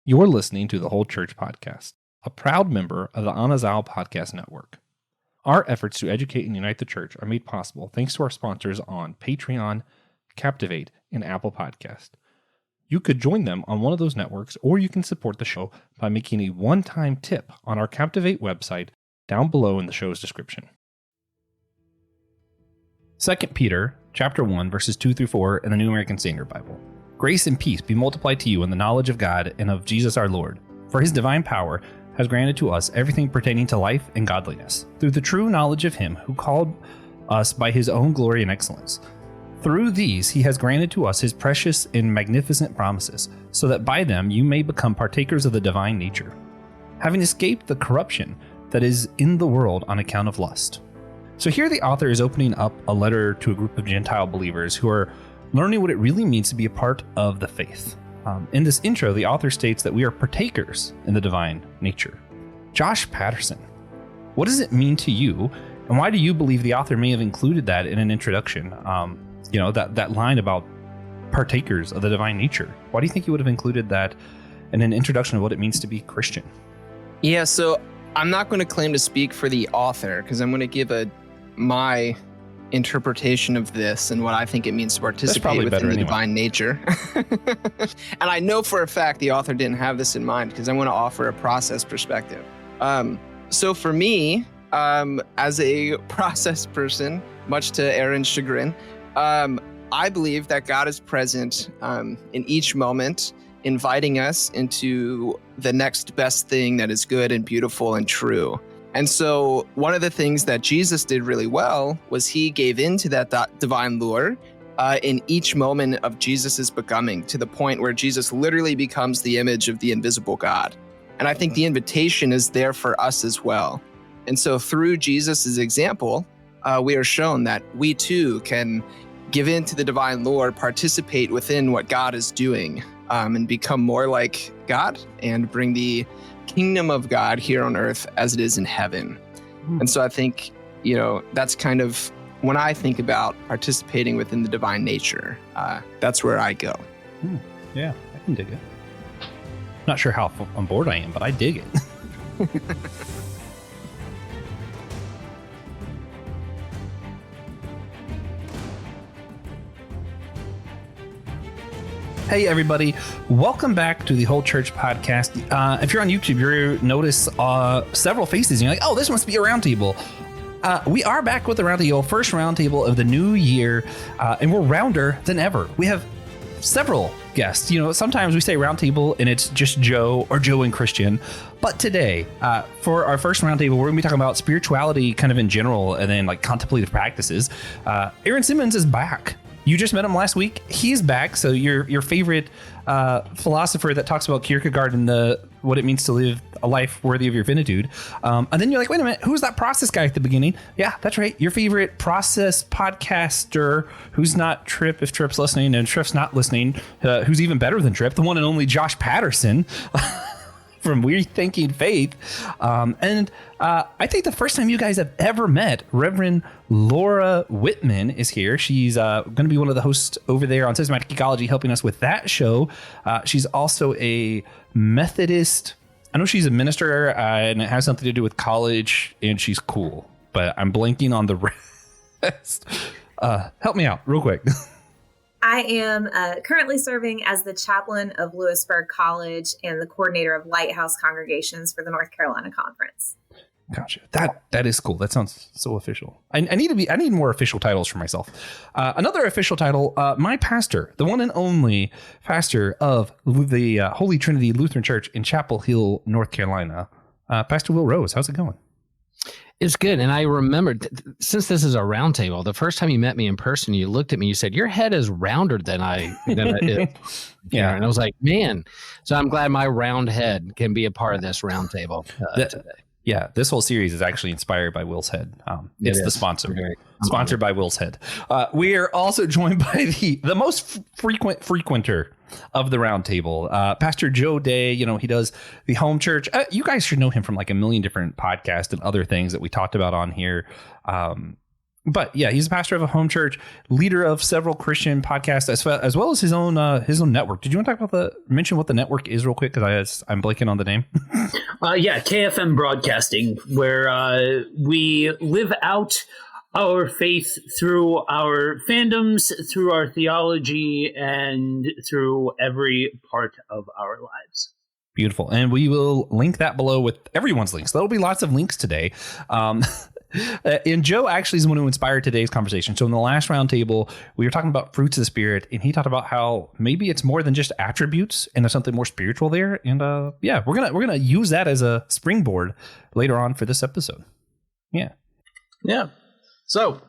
You're listening to the Whole Church Podcast, a proud member of the Anazal Podcast Network. Our efforts to educate and unite the church are made possible thanks to our sponsors on Patreon, Captivate, and Apple Podcast. You could join them on one of those networks, or you can support the show by making a one-time tip on our Captivate website down below in the show's description. 2 Peter chapter 1, verses 2 through 4 in the New American Standard Bible. Grace and peace be multiplied to you in the knowledge of God and of Jesus our Lord. For his divine power has granted to us everything pertaining to life and godliness, through the true knowledge of him who called us by his own glory and excellence. Through these he has granted to us his precious and magnificent promises, so that by them you may become partakers of the divine nature, having escaped the corruption that is in the world on account of lust. So here the author is opening up a letter to a group of Gentile believers who are learning what it really means to be a part of the faith. In this intro, the author states that we are partakers in the divine nature. Josh Patterson, what does it mean to you, and why do you believe the author may have included that in an introduction? That line about partakers of the divine nature. Why do you think he would have included that in an introduction of what it means to be Christian? Yeah, so I'm not going to claim to speak for the author, because I'm going to give my interpretation of this and what I think it means to participate within the divine nature. And I know for a fact the author didn't have this in mind, because I want to offer a process perspective. So for me, as a process person, much to Aaron's chagrin, I believe that God is present in each moment, inviting us into the next best thing that is good and beautiful and true. And so one of the things that Jesus did really well was he gave into that divine lure in each moment of Jesus's becoming, to the point where Jesus literally becomes the image of the invisible God. And I think the invitation is there for us as well. And so through Jesus's example, we are shown that we too can give in to the divine lure, participate within what God is doing, and become more like God and bring the kingdom of God here on earth as it is in heaven. And so I think, that's kind of when I think about participating within the divine nature, that's where I go. Yeah, I can dig it. Not sure how on board I am, but I dig it. Hey everybody, welcome back to the Whole Church Podcast. If you're on YouTube, you'll notice several faces and you're like, oh, this must be a roundtable. We are back with the roundtable, first roundtable of the new year, and we're rounder than ever. We have several guests. Sometimes we say roundtable and it's just Joe or Joe and Christian. But today, for our first roundtable, we're going to be talking about spirituality kind of in general, and then like contemplative practices. Aaron Simmons is back. You just met him last week. He's back. So your favorite philosopher that talks about Kierkegaard and what it means to live a life worthy of your finitude. And then you're like, wait a minute, who's that process guy at the beginning? Yeah, that's right. Your favorite process podcaster who's not Tripp, if Tripp's listening, and Tripp's not listening, who's even better than Tripp, the one and only Josh Patterson. From Rethinking Faith. And I think the first time you guys have ever met, Reverend Laura Wittman is here. She's going to be one of the hosts over there on Systematic Ecology, helping us with that show. She's also a Methodist. I know she's a minister and it has something to do with college, and she's cool, but I'm blanking on the rest. Help me out real quick. I am currently serving as the chaplain of Lewisburg College and the coordinator of Lighthouse congregations for the North Carolina Conference. Gotcha. That is cool. That sounds so official. I need more official titles for myself. Another official title, my pastor, the one and only pastor of the Holy Trinity Lutheran Church in Chapel Hill, North Carolina, Pastor Will Rose. How's it going? It's good. And I remembered, since this is a roundtable, the first time you met me in person, you looked at me, you said, your head is rounder than it is. Yeah. And I was like, man. So I'm glad my round head can be a part of this roundtable today. Yeah, this whole series is actually inspired by Will's head. It's the sponsor. Sponsored by Will's head. We are also joined by the most frequenter of the roundtable, Pastor Joe Dea. He does the home church. You guys should know him from like a million different podcasts and other things that we talked about on here. But yeah, he's a pastor of a home church, leader of several Christian podcasts, as well as his own network. Did you want to talk about mention what the network is real quick? Because I'm blanking on the name. Yeah, KFM Broadcasting, where we live out our faith through our fandoms, through our theology, and through every part of our lives. Beautiful. And we will link that below with everyone's links. There'll be lots of links today. And Joe actually is the one who inspired today's conversation. So in the last roundtable, we were talking about fruits of the Spirit, and he talked about how maybe it's more than just attributes, and there's something more spiritual there. And yeah, we're gonna use that as a springboard later on for this episode. Yeah. So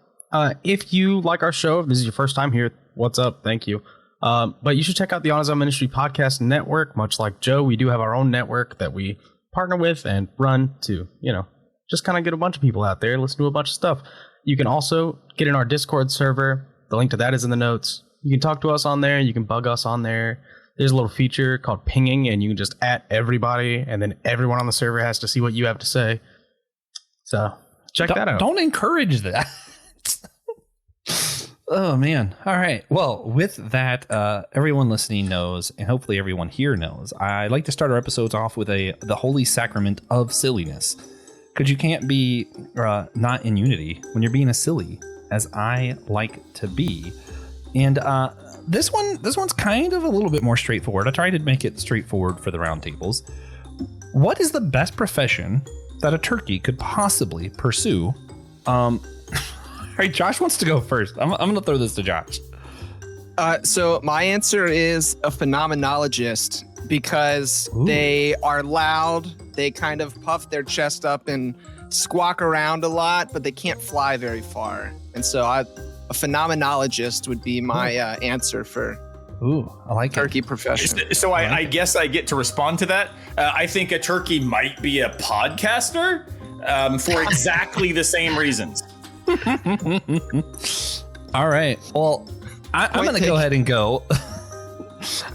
if you like our show, if this is your first time here, what's up? Thank you. But you should check out the On His Own Ministry Podcast Network. Much like Joe, we do have our own network that we partner with and run to, just kind of get a bunch of people out there, listen to a bunch of stuff. You can also get in our Discord server. The link to that is in the notes. You can talk to us on there. You can bug us on there. There's a little feature called pinging, and you can just @ everybody, and then everyone on the server has to see what you have to say. So check that out. Don't encourage that. Oh, man. All right. Well, with that, everyone listening knows, and hopefully everyone here knows, I like to start our episodes off with the holy sacrament of silliness. Because you can't be not in unity when you're being as silly as I like to be. And this one's kind of a little bit more straightforward. I tried to make it straightforward for the roundtables. What is the best profession that a turkey could possibly pursue? All right, Josh wants to go first. I'm going to throw this to Josh. So my answer is a phenomenologist, because they are loud. They kind of puff their chest up and squawk around a lot, but they can't fly very far. And so a phenomenologist would be my answer for I like turkey profession. So I guess I get to respond to that. I think a turkey might be a podcaster for exactly the same reasons. All right. Well, I'm going to go ahead and go.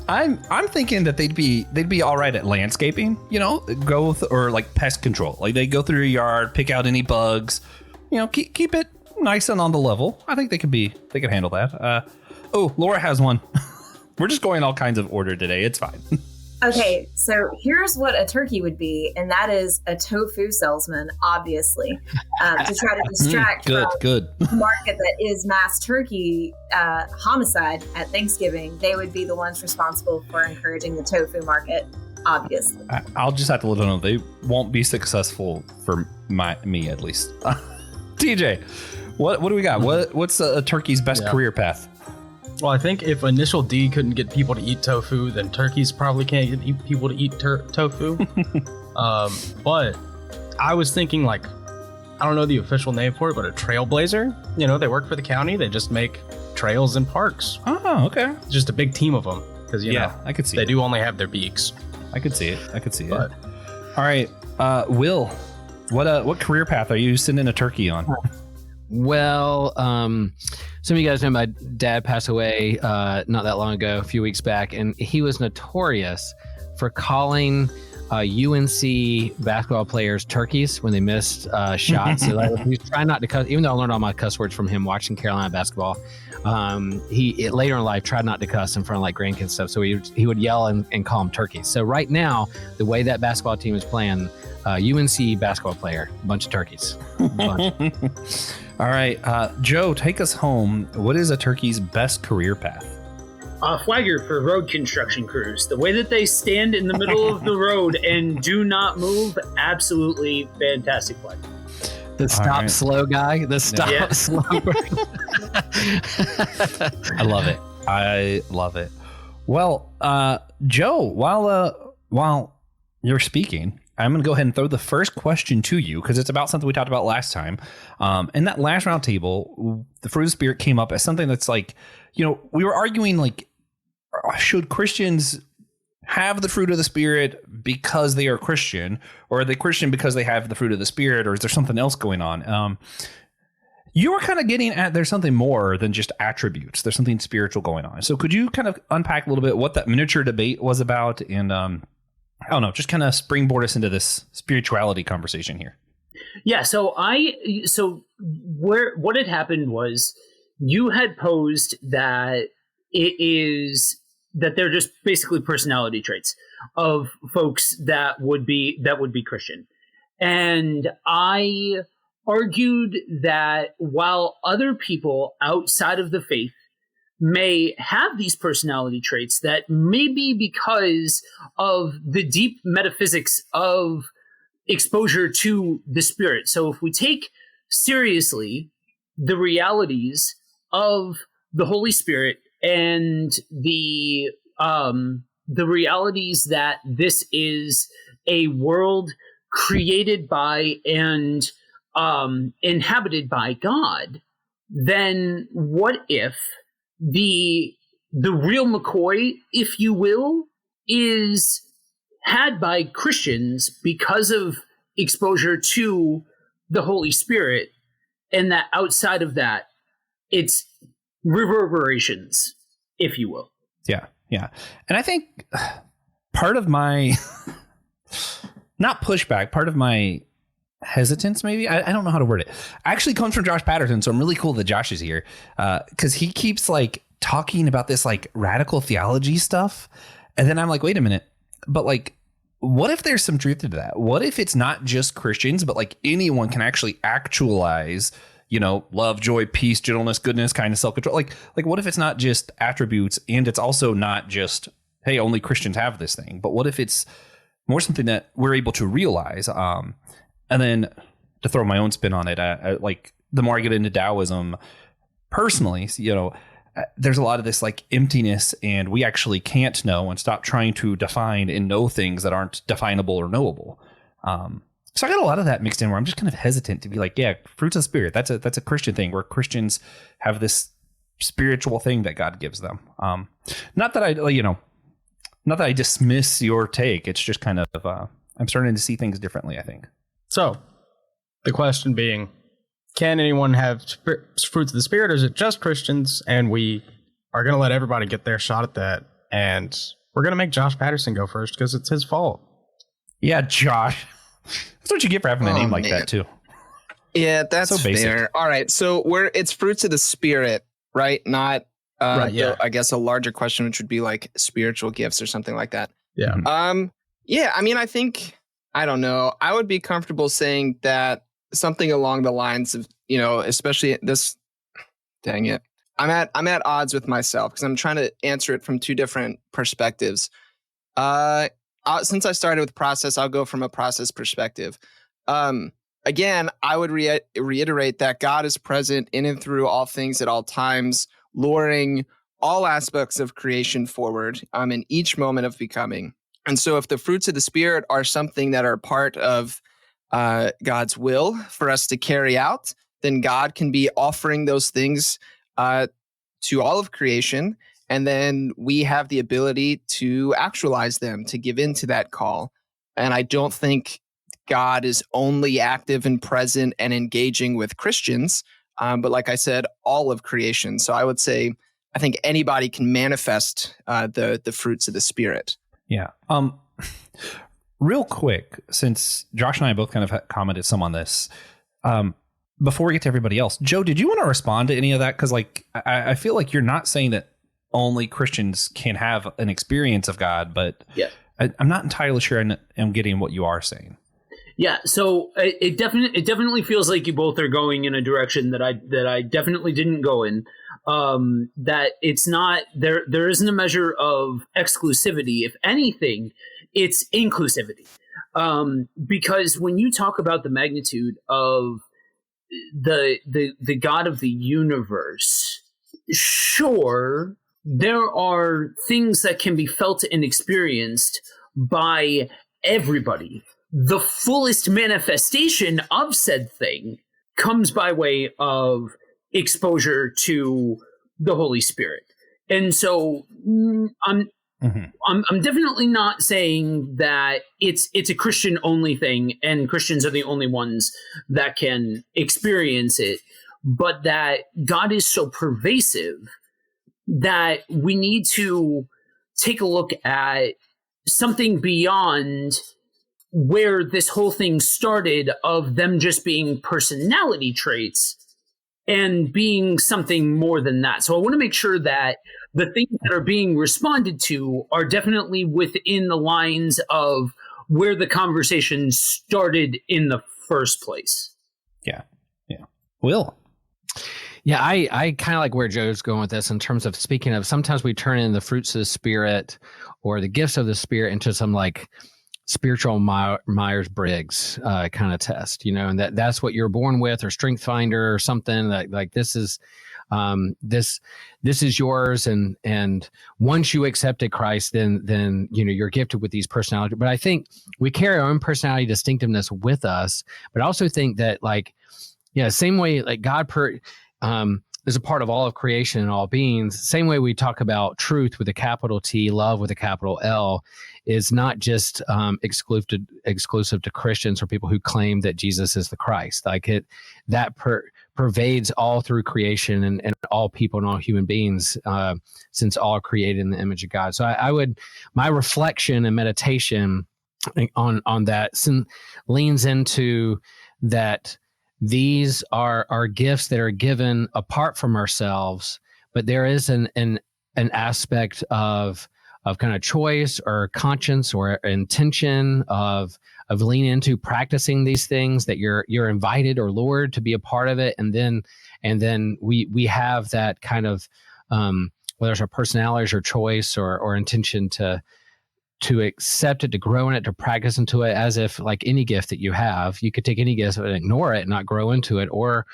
I'm thinking that they'd be all right at landscaping, or like pest control. Like they go through your yard, pick out any bugs, keep it nice and on the level. I think they could handle that. Laura has one. We're just going all kinds of order today. It's fine. Okay, so here's what a turkey would be, and that is a tofu salesman, obviously, to try to distract from the market that is mass turkey homicide at Thanksgiving. They would be the ones responsible for encouraging the tofu market, obviously. I'll just have to let them know they won't be successful for me at least. TJ, what do we got? What's a turkey's best career path? Well, I think if Initial D couldn't get people to eat tofu, then turkeys probably can't get people to eat tofu. But I was thinking, I don't know the official name for it, but a trailblazer. They work for the county. They just make trails and parks. Oh, okay. Just a big team of them. Because, I could see they do only have their beaks. I could see it. All right. Will, what career path are you sending a turkey on? Well, some of you guys know my dad passed away not that long ago, a few weeks back, and he was notorious for calling UNC basketball players turkeys when they missed shots. So he was trying not to cuss, even though I learned all my cuss words from him watching Carolina basketball. He later in life tried not to cuss in front of grandkids and stuff, so he would yell and call them turkeys. So right now, the way that basketball team is playing, UNC basketball player, a bunch of turkeys. All right, Joe, take us home. What is a turkey's best career path? Flagger for road construction crews. The way that they stand in the middle of the road and do not move, absolutely fantastic flag. The stop slow guy. The stop slow. I love it. Well, Joe, while you're speaking, I'm going to go ahead and throw the first question to you because it's about something we talked about last time. In that last round table, the fruit of the Spirit came up as something that's we were arguing should Christians have the fruit of the Spirit because they are Christian, or are they Christian because they have the fruit of the Spirit, or is there something else going on? You were kind of getting at there's something more than just attributes. There's something spiritual going on. So could you kind of unpack a little bit what that miniature debate was about and I don't know, just kind of springboard us into this spirituality conversation here. Yeah. So what had happened was you had posed that that they're just basically personality traits of folks that would be Christian. And I argued that while other people outside of the faith may have these personality traits, that may be because of the deep metaphysics of exposure to the Spirit. So if we take seriously the realities of the Holy Spirit and the realities that this is a world created by and inhabited by God, then what if the real McCoy, if you will, is had by Christians because of exposure to the Holy Spirit, and that outside of that, it's reverberations, if you will. Yeah. And I think part of my, not pushback, part of my hesitance, maybe, I don't know how to word it, actually comes from Josh Patterson. So I'm really cool that Josh is here, because he keeps like talking about this like radical theology stuff. And then I'm like, wait a minute, but like, what if there's some truth to that? What if it's not just Christians, but like anyone can actually actualize, love, joy, peace, gentleness, goodness, kindness, self-control? Like what if it's not just attributes, and it's also not just, hey, only Christians have this thing, but what if it's more something that we're able to realize? And then to throw my own spin on it, like the more I get into Taoism personally, there's a lot of this like emptiness, and we actually can't know, and stop trying to define and know things that aren't definable or knowable. So I got a lot of that mixed in, where I'm just kind of hesitant to be like, yeah, fruits of spirit, that's a Christian thing, where Christians have this spiritual thing that God gives them. Not that I dismiss your take. It's just kind of, I'm starting to see things differently, I think. So the question being, can anyone have fruits of the Spirit, or is it just Christians? And we are going to let everybody get their shot at that. And we're going to make Josh Patterson go first because it's his fault. Yeah, Josh. That's what you get for having a name like that, too. Yeah, that's so fair. All right. So it's fruits of the Spirit, right? Not, right, yeah. I guess a larger question, which would be like spiritual gifts or something like that. Yeah. Yeah, I mean, I think, I don't know. I would be comfortable saying that something along the lines of, especially this, dang it. I'm at odds with myself because I'm trying to answer it from two different perspectives. Since I started with process, I'll go from a process perspective. Again, I would reiterate that God is present in and through all things at all times, luring all aspects of creation forward in each moment of becoming. And so if the fruits of the Spirit are something that are part of God's will for us to carry out, then God can be offering those things to all of creation. And then we have the ability to actualize them, to give in to that call. And I don't think God is only active and present and engaging with Christians, but like I said, all of creation. So I would say, I think anybody can manifest the fruits of the Spirit. Yeah. Real quick, since Josh and I both kind of commented some on this, before we get to everybody else, Joe, did you want to respond to any of that? Because like, I feel like you're not saying that only Christians can have an experience of God, but yeah. I'm not entirely sure I'm getting what you are saying. Yeah, so it definitely feels like you both are going in a direction that I definitely didn't go in. That it's not there isn't a measure of exclusivity. If anything, it's inclusivity. Because when you talk about the magnitude of the God of the universe, sure, there are things that can be felt and experienced by everybody. The fullest manifestation of said thing comes by way of exposure to the Holy Spirit. And so I'm definitely not saying that it's a Christian only thing and Christians are the only ones that can experience it, but that God is so pervasive that we need to take a look at something beyond where this whole thing started of them just being personality traits and being something more than that. So I want to make sure that the things that are being responded to are definitely within the lines of where the conversation started in the first place. Yeah. Yeah. Will. Yeah, I kind of like where Joe's going with this in terms of speaking of, sometimes we turn in the fruits of the Spirit or the gifts of the Spirit into some like spiritual Myers-Briggs kind of test, and that's what you're born with, or Strength Finder or something like this is this is yours, and once you accepted Christ, then you're gifted with these personalities. But I think we carry our own personality distinctiveness with us, but I also think that same way like God is a part of all of creation and all beings. Same way we talk about truth with a capital T, love with a capital L, is not just exclusive to Christians or people who claim that Jesus is the Christ. Pervades all through creation and all people and all human beings, since all are created in the image of God. So my reflection and meditation on that leans into that. These are gifts that are given apart from ourselves, but there is an aspect of kind of choice or conscience or intention of leaning into practicing these things, that you're invited or lured to be a part of it, and then we have that kind of whether it's our personalities or choice or intention to accept it, to grow in it, to practice into it, as if like any gift that you have, you could take any gift and ignore it and not grow into it, or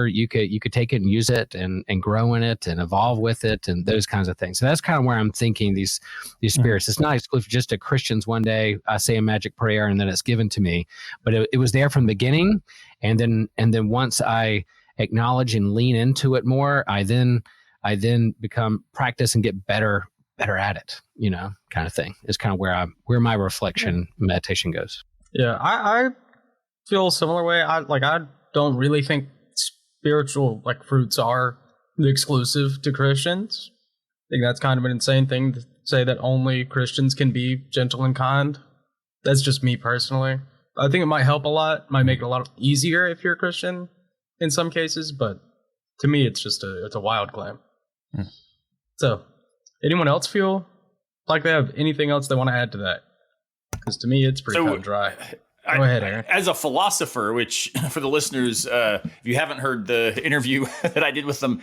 you could take it and use it and grow in it and evolve with it and those kinds of things. So that's kind of where I'm thinking these spirits. Mm-hmm. It's not exclusive just to Christians. One day I say a magic prayer and then it's given to me, but it was there from the beginning. And then once I acknowledge and lean into it more, I then become practice and get better at it, kind of thing is kind of where my reflection meditation goes. Yeah, I feel a similar way. I don't really think spiritual fruits are exclusive to Christians. I think that's kind of an insane thing to say, that only Christians can be gentle and kind. That's just me personally. I think it might help a lot, might make it a lot easier if you're a Christian in some cases, but to me it's just it's a wild claim. So anyone else feel like they have anything else they want to add to that? Because to me, it's pretty cut and dry. Go ahead, Aaron. As a philosopher, which for the listeners, if you haven't heard the interview that I did with them,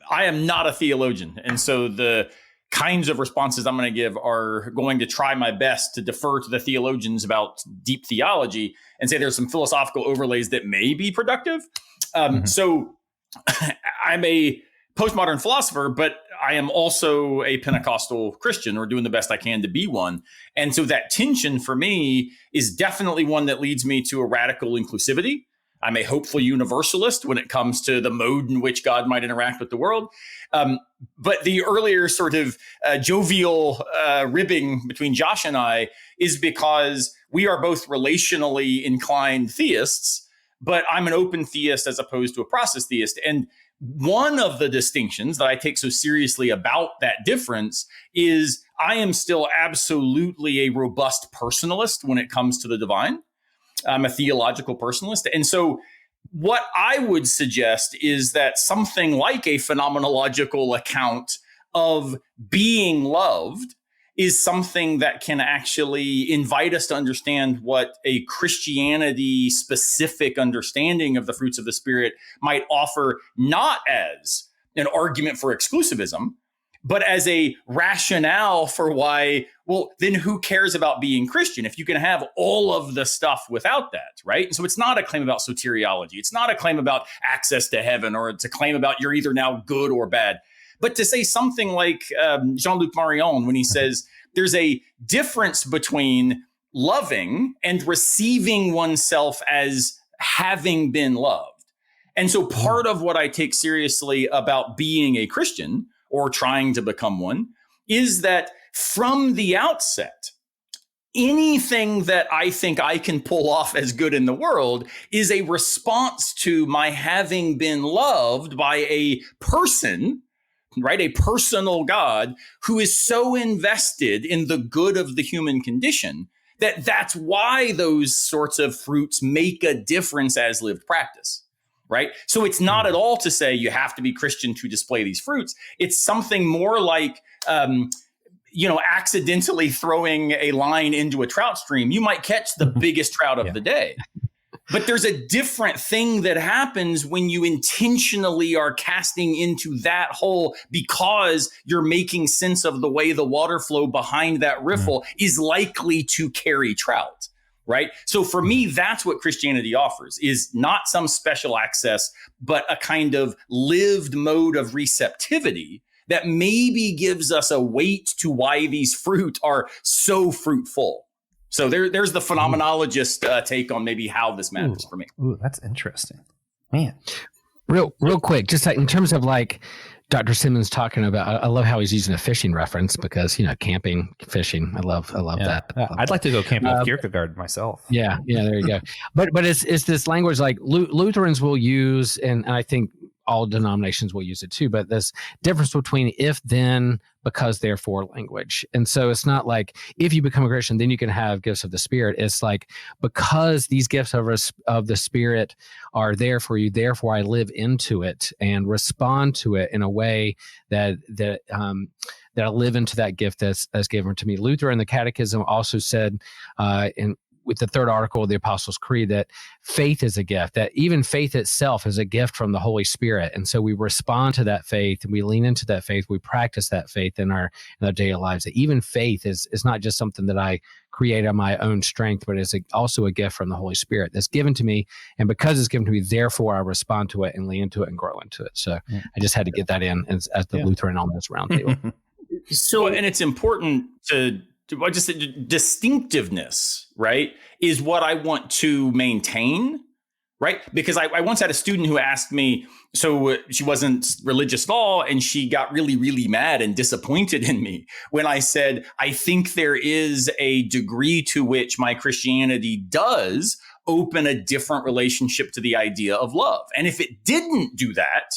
I am not a theologian. And so the kinds of responses I'm going to give are going to try my best to defer to the theologians about deep theology and say there's some philosophical overlays that may be productive. So I'm a postmodern philosopher, but I am also a Pentecostal Christian, or doing the best I can to be one. And so that tension for me is definitely one that leads me to a radical inclusivity. I'm a hopeful universalist when it comes to the mode in which God might interact with the world. But the earlier sort of jovial ribbing between Josh and I is because we are both relationally inclined theists, but I'm an open theist as opposed to a process theist. And one of the distinctions that I take so seriously about that difference is I am still absolutely a robust personalist when it comes to the divine. I'm a theological personalist. And so what I would suggest is that something like a phenomenological account of being loved is something that can actually invite us to understand what a Christianity specific understanding of the fruits of the Spirit might offer, not as an argument for exclusivism, but as a rationale for why, well, then who cares about being Christian if you can have all of the stuff without that, right? And so it's not a claim about soteriology. It's not a claim about access to heaven, or it's a claim about you're either now good or bad. But to say something like Jean-Luc Marion, when he says there's a difference between loving and receiving oneself as having been loved. And so part of what I take seriously about being a Christian or trying to become one is that from the outset, anything that I think I can pull off as good in the world is a response to my having been loved by a person, right? A personal God who is so invested in the good of the human condition That's why those sorts of fruits make a difference as lived practice. Right. So it's not at all to say you have to be Christian to display these fruits. It's something more like, accidentally throwing a line into a trout stream. You might catch the biggest trout of the day. But there's a different thing that happens when you intentionally are casting into that hole because you're making sense of the way the water flow behind that riffle is likely to carry trout. Right. So for me, that's what Christianity offers, is not some special access, but a kind of lived mode of receptivity that maybe gives us a weight to why these fruit are so fruitful. So there's the phenomenologist take on maybe how this matters for me. Ooh, that's interesting, man. Real quick, just like in terms of like Dr. Simmons talking about, I love how he's using a fishing reference because, camping, fishing. I love that. I'd like to go camping with Kierkegaard myself. Yeah, there you go. But it's this language like Lutherans will use, and I think all denominations will use it too, but this difference between if, then, because, therefore language. And so it's not like if you become a Christian, then you can have gifts of the Spirit. It's like, because these gifts of the Spirit are there for you, therefore I live into it and respond to it in a way that I live into that gift that's given to me. Luther in the Catechism also said with the third article of the Apostles' Creed that faith is a gift, that even faith itself is a gift from the Holy Spirit. And so we respond to that faith and we lean into that faith. We practice that faith in our daily lives. That even faith is not just something that I create on my own strength, but it's also a gift from the Holy Spirit that's given to me. And because it's given to me, therefore I respond to it and lean into it and grow into it. So I just had to get that in as the Lutheran on this roundtable. And it's important to just distinctiveness, right, is what I want to maintain, right? Because I once had a student who asked me, so she wasn't religious at all, and she got really, really mad and disappointed in me when I said, I think there is a degree to which my Christianity does open a different relationship to the idea of love. And if it didn't do that,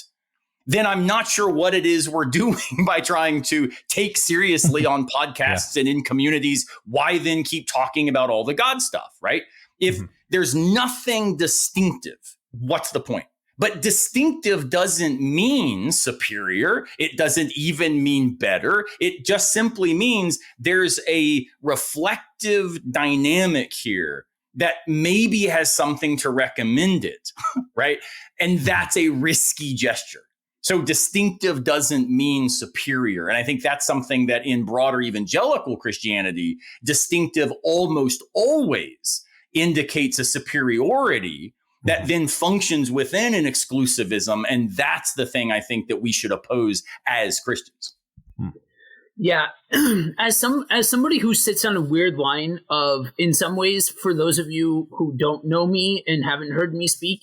then I'm not sure what it is we're doing by trying to take seriously on podcasts and in communities. Why then keep talking about all the God stuff, right? If there's nothing distinctive, what's the point? But distinctive doesn't mean superior. It doesn't even mean better. It just simply means there's a reflective dynamic here that maybe has something to recommend it, right? And that's a risky gesture. So distinctive doesn't mean superior. And I think that's something that in broader evangelical Christianity, distinctive almost always indicates a superiority that then functions within an exclusivism. And that's the thing I think that we should oppose as Christians. Yeah, as somebody who sits on a weird line of, in some ways, for those of you who don't know me and haven't heard me speak,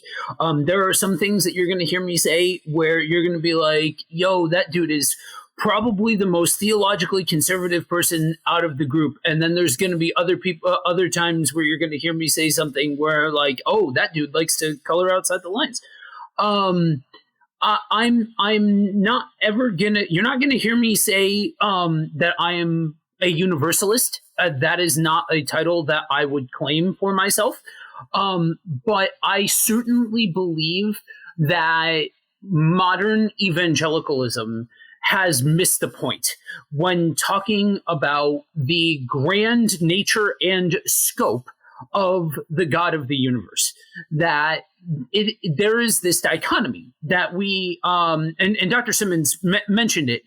there are some things that you're going to hear me say where you're going to be like, yo, that dude is probably the most theologically conservative person out of the group. And then there's going to be other times where you're going to hear me say something where like, oh, that dude likes to color outside the lines. I'm not ever you're not gonna hear me say that I am a universalist. That is not a title that I would claim for myself. But I certainly believe that modern evangelicalism has missed the point when talking about the grand nature and scope of the God of the universe. That there is this dichotomy that we and Dr. Simmons mentioned it,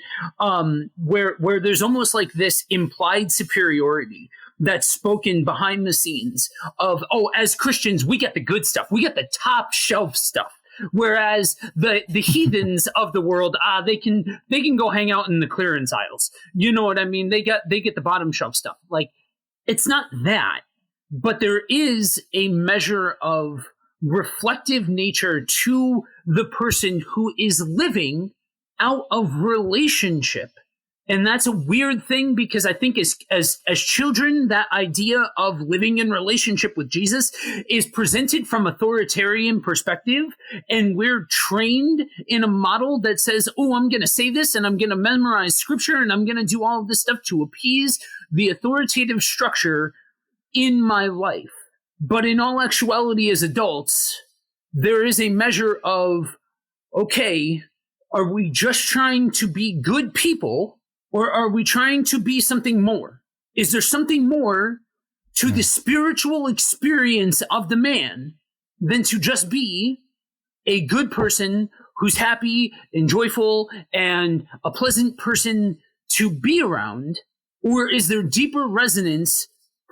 where there's almost like this implied superiority that's spoken behind the scenes of, oh, as Christians we get the good stuff, we get the top shelf stuff, whereas the heathens of the world, they can go hang out in the clearance aisles. You know what I mean? They get the bottom shelf stuff. Like, it's not that. But there is a measure of reflective nature to the person who is living out of relationship. And that's a weird thing, because I think as children, that idea of living in relationship with Jesus is presented from authoritarian perspective. And we're trained in a model that says, oh, I'm going to say this and I'm going to memorize scripture and I'm going to do all of this stuff to appease the authoritative structure in my life. But in all actuality, as adults, there is a measure of, okay, are we just trying to be good people, or are we trying to be something more? Is there something more to the spiritual experience of the man than to just be a good person who's happy and joyful and a pleasant person to be around? Or is there deeper resonance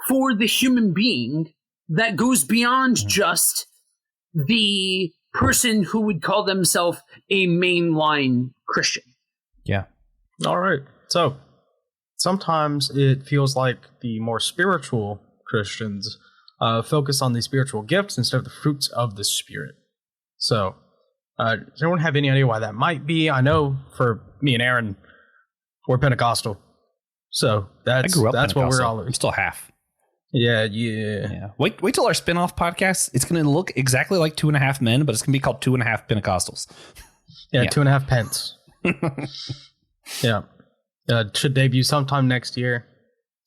for the human being that goes beyond just the person who would call themselves a mainline Christian? Yeah. All right. So sometimes it feels like the more spiritual Christians focus on the spiritual gifts instead of the fruits of the Spirit. So does anyone have any idea why that might be? I know for me and Aaron, we're Pentecostal. So that's what we're all. I'm still half. Yeah. Wait till our spin-off podcast. It's going to look exactly like 2.5 Men, but it's going to be called 2.5 Pentecostals. Yeah, 2.5 pence. Yeah. Should debut sometime next year.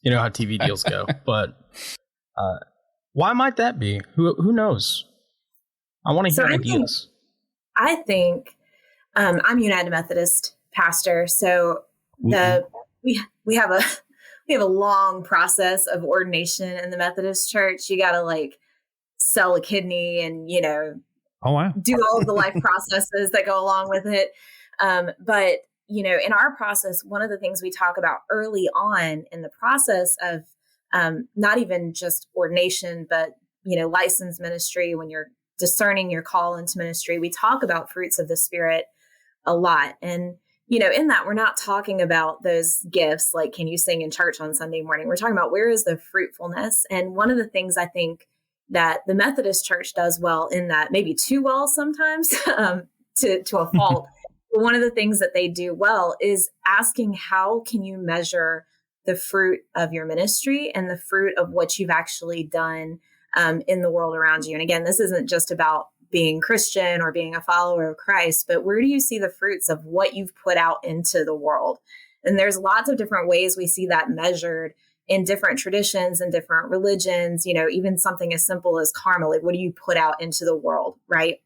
You know how TV deals go. But why might that be? Who knows? I want to hear ideas. I think I'm United Methodist pastor, so we have a long process of ordination in the Methodist Church. You got to sell a kidney and do all of the life processes that go along with it. But in our process, one of the things we talk about early on in the process of not even just ordination, but license ministry, when you're discerning your call into ministry, we talk about fruits of the Spirit a lot. And in that, we're not talking about those gifts like, can you sing in church on Sunday morning? We're talking about where is the fruitfulness. And one of the things I think that the Methodist Church does well in that, maybe too well sometimes to a fault, but one of the things that they do well is asking, how can you measure the fruit of your ministry and the fruit of what you've actually done in the world around you? And again, this isn't just about being Christian or being a follower of Christ, but where do you see the fruits of what you've put out into the world? And there's lots of different ways we see that measured in different traditions and different religions, even something as simple as karma, like what do you put out into the world, right?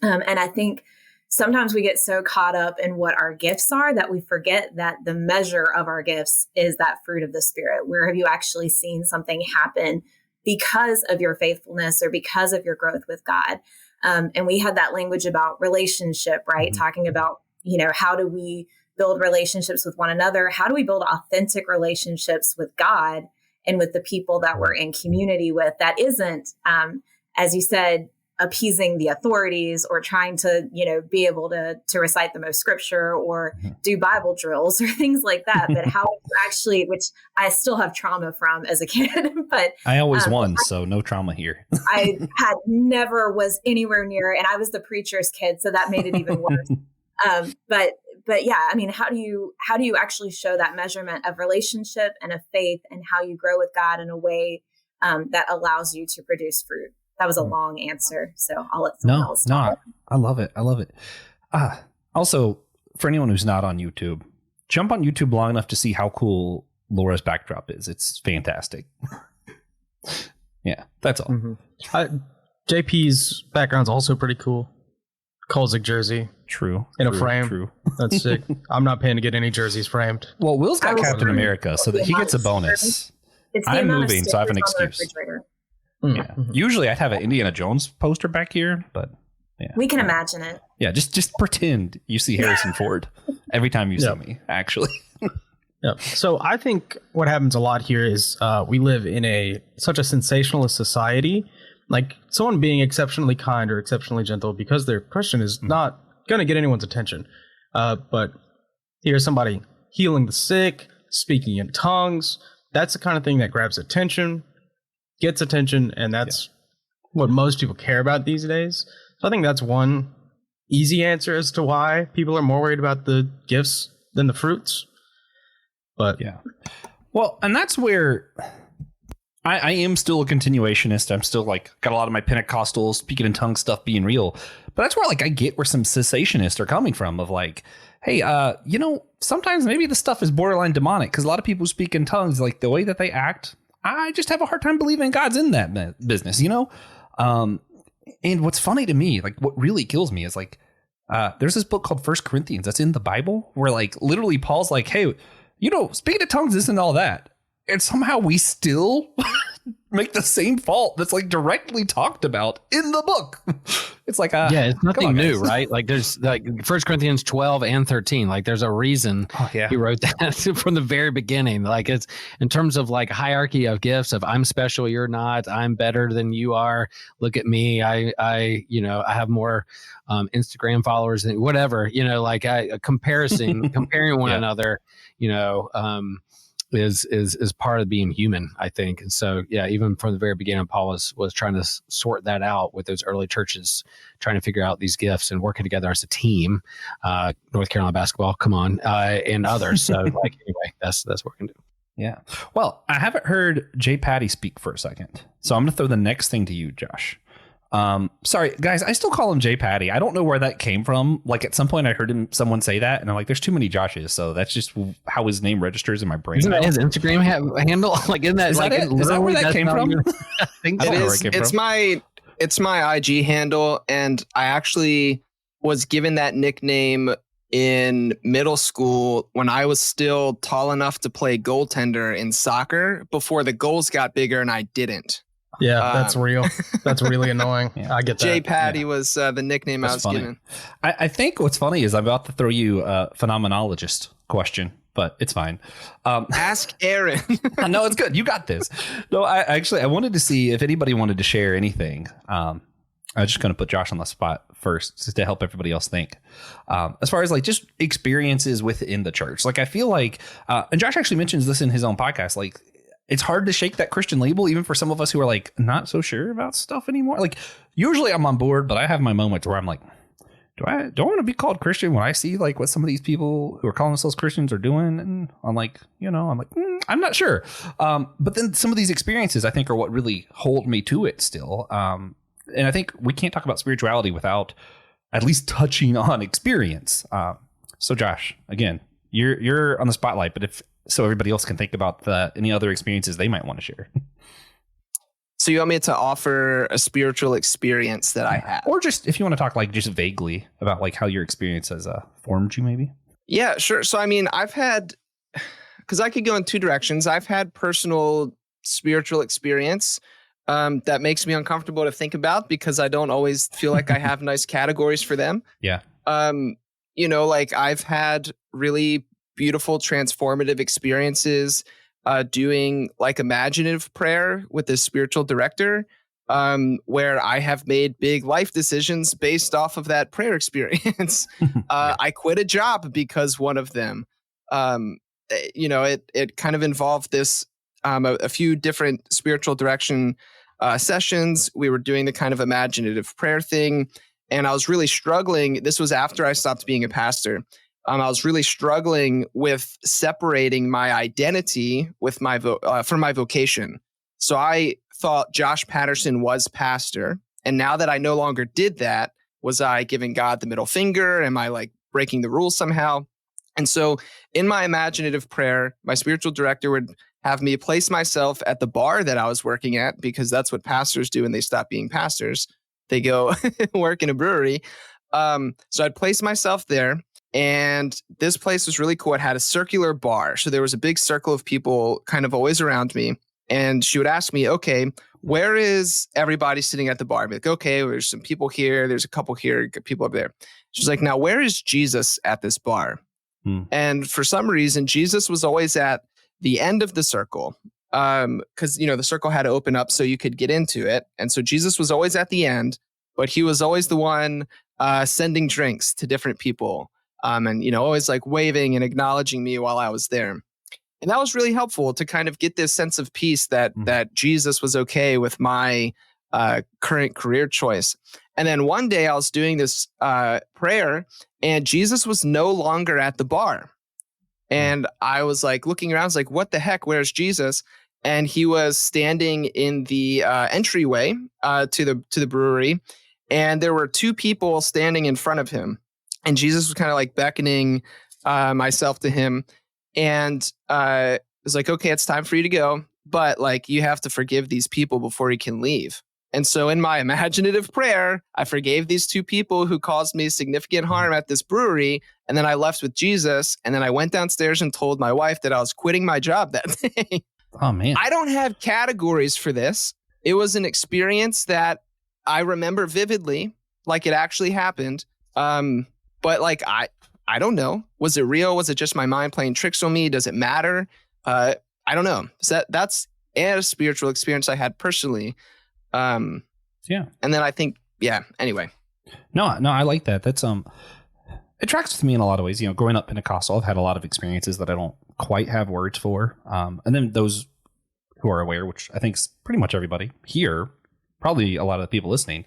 And I think sometimes we get so caught up in what our gifts are that we forget that the measure of our gifts is that fruit of the Spirit. Where have you actually seen something happen because of your faithfulness or because of your growth with God? And we had that language about relationship, right? Mm-hmm. Talking about, how do we build relationships with one another? How do we build authentic relationships with God and with the people that we're in community with? That isn't, as you said, appeasing the authorities or trying to, be able to recite the most scripture or do Bible drills or things like that. But how actually, which I still have trauma from as a kid, but I always won. So no trauma here. I never was anywhere near, and I was the preacher's kid. So that made it even worse. But yeah, I mean, how do you actually show that measurement of relationship and of faith and how you grow with God in a way that allows you to produce fruit? That was a long answer, so I'll let someone else talk. I love it. Also, for anyone who's not on YouTube, jump on YouTube long enough to see how cool Laura's backdrop is. It's fantastic. Yeah, that's all. Mm-hmm. JP's background's also pretty cool. Kolzig jersey. True. In a frame. True. That's sick. I'm not paying to get any jerseys framed. Well, Will's got Captain America, so that he gets a bonus. I'm moving, so I have an excuse. Yeah. Mm-hmm. Usually I'd have an Indiana Jones poster back here, but yeah. We can imagine it. Yeah, just pretend you see Harrison Ford every time you see me, actually. Yeah. So I think what happens a lot here is we live in such a sensationalist society. Like someone being exceptionally kind or exceptionally gentle because they're Christian is not going to get anyone's attention. But here's somebody healing the sick, speaking in tongues. That's the kind of thing that grabs attention, gets attention, and that's what most people care about these days. So I think that's one easy answer as to why people are more worried about the gifts than the fruits. But yeah. Well, and that's where I am still a continuationist. I'm still got a lot of my Pentecostal speaking in tongues stuff being real. But that's where I get where some cessationists are coming from of hey, sometimes maybe the stuff is borderline demonic because a lot of people who speak in tongues, the way that they act, I just have a hard time believing God's in that business, you know? And what's funny to me, like what really kills me is like, there's this book called 1 Corinthians that's in the Bible where like literally Paul's like, hey, you know, speaking of tongues isn't all that. And somehow we still make the same fault that's like directly talked about in the book. It's like, it's nothing new, right? Like there's like 1 Corinthians 12 and 13. Like there's a reason he wrote that from the very beginning. Like it's in terms of like hierarchy of gifts of I'm special, you're not, I'm better than you are. Look at me. I have more Instagram followers than whatever, you know, like comparing one another, you know, is part of being human, I think. And so, even from the very beginning, Paul was trying to sort that out with those early churches, trying to figure out these gifts and working together as a team. North Carolina basketball, come on, and others. So, like, anyway, that's what we can do. Yeah. Well, I haven't heard J. Patty speak for a second, so I'm going to throw the next thing to you, Josh. Sorry, guys, I still call him J. Patty. I don't know where that came from. Like at some point I heard someone say that and I'm like, there's too many Joshes. So that's just how his name registers in my brain. Isn't that his Instagram handle? Like, isn't that is like, that is that where that came from? I think it is. It's my IG handle. And I actually was given that nickname in middle school when I was still tall enough to play goaltender in soccer before the goals got bigger and I didn't. Yeah, that's real. That's really annoying. I get that. J. Patty was the nickname that's I was funny. given. I think what's funny is I'm about to throw you a phenomenologist question, but it's fine. Ask Aaron. No, it's good. You got this. No, I wanted to see if anybody wanted to share anything. I'm just going to put Josh on the spot first just to help everybody else think. As far as like just experiences within the church, like I feel like, and Josh actually mentions this in his own podcast, like, it's hard to shake that Christian label, even for some of us who are like not so sure about stuff anymore. Like usually I'm on board, but I have my moments where I'm like, do I want to be called Christian when I see like what some of these people who are calling themselves Christians are doing? And I'm like, I'm not sure. But then some of these experiences I think are what really hold me to it still. And I think we can't talk about spirituality without at least touching on experience. So Josh, again, you're on the spotlight, but so everybody else can think about any other experiences they might want to share. So you want me to offer a spiritual experience that I had? Or just if you want to talk like just vaguely about like how your experience has formed you maybe? Yeah, sure. So, I mean, I've had, because I could go in two directions. I've had personal spiritual experience that makes me uncomfortable to think about because I don't always feel like I have nice categories for them. Yeah. Like I've had really beautiful transformative experiences doing like imaginative prayer with a spiritual director where I have made big life decisions based off of that prayer experience. I quit a job because one of them, it kind of involved this, a few different spiritual direction sessions. We were doing the kind of imaginative prayer thing. And I was really struggling. This was after I stopped being a pastor. I was really struggling with separating my identity with my from my vocation. So I thought Josh Patterson was pastor. And now that I no longer did that, was I giving God the middle finger? Am I like breaking the rules somehow? And so in my imaginative prayer, my spiritual director would have me place myself at the bar that I was working at, because that's what pastors do when they stop being pastors. They go work in a brewery. So I'd place myself there. And this place was really cool. It had a circular bar. So there was a big circle of people kind of always around me. And she would ask me, okay, where is everybody sitting at the bar? I'd be like, okay, there's some people here. There's a couple here, people up there. She's like, now, where is Jesus at this bar? And for some reason, Jesus was always at the end of the circle because, the circle had to open up so you could get into it. And so Jesus was always at the end, but he was always the one sending drinks to different people. And, always like waving and acknowledging me while I was there. And that was really helpful to kind of get this sense of peace that Jesus was okay with my current career choice. And then one day I was doing this prayer and Jesus was no longer at the bar. And I was like looking around, I was like, what the heck? Where's Jesus? And he was standing in the entryway to the brewery. And there were two people standing in front of him. And Jesus was kind of like beckoning myself to him. And it was like, okay, it's time for you to go. but like you have to forgive these people before he can leave. And so in my imaginative prayer, I forgave these 2 people who caused me significant harm at this brewery. And then I left with Jesus. And then I went downstairs and told my wife that I was quitting my job that day. Oh, man. I don't have categories for this. It was an experience that I remember vividly, like it actually happened. But like, I don't know. Was it real? Was it just my mind playing tricks on me? Does it matter? I don't know. So that's a spiritual experience I had personally. And then I think, anyway. No, I like that. That's, it tracks with me in a lot of ways. You know, growing up Pentecostal, I've had a lot of experiences that I don't quite have words for. And then those who are aware, which I think is pretty much everybody here, probably a lot of the people listening,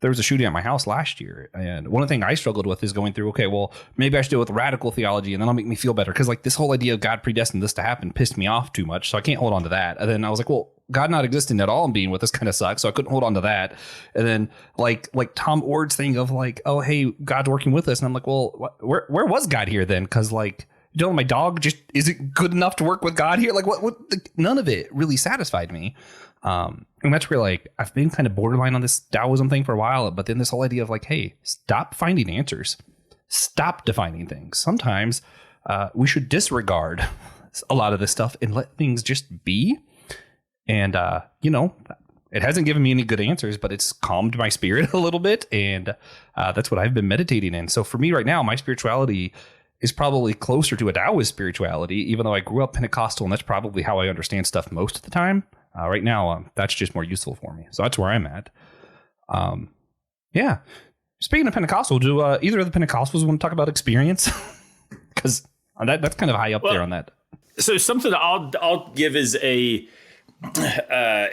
there was a shooting at my house last year. And one of the things I struggled with is going through, okay, well, maybe I should deal with radical theology and then it'll make me feel better. Because like this whole idea of God predestined this to happen pissed me off too much. So I can't hold on to that. And then I was like, well, God not existing at all and being with us kind of sucks. So I couldn't hold on to that. And then like Tom Ord's thing of like, oh, hey, God's working with us. And I'm like, well, where was God here then? Because like, you know, my dog just isn't good enough to work with God here. Like none of it really satisfied me. And that's where like I've been kind of borderline on this Taoism thing for a while, but then this whole idea of like, hey, stop finding answers, stop defining things. Sometimes we should disregard a lot of this stuff and let things just be. And, you know, it hasn't given me any good answers, but it's calmed my spirit a little bit. And that's what I've been meditating in. So for me right now, my spirituality is probably closer to a Taoist spirituality, even though I grew up Pentecostal and that's probably how I understand stuff most of the time. Right now, that's just more useful for me. So that's where I'm at. Yeah. Speaking of Pentecostal, do either of the Pentecostals want to talk about experience? Because that's kind of high up there on that. So something I'll give is a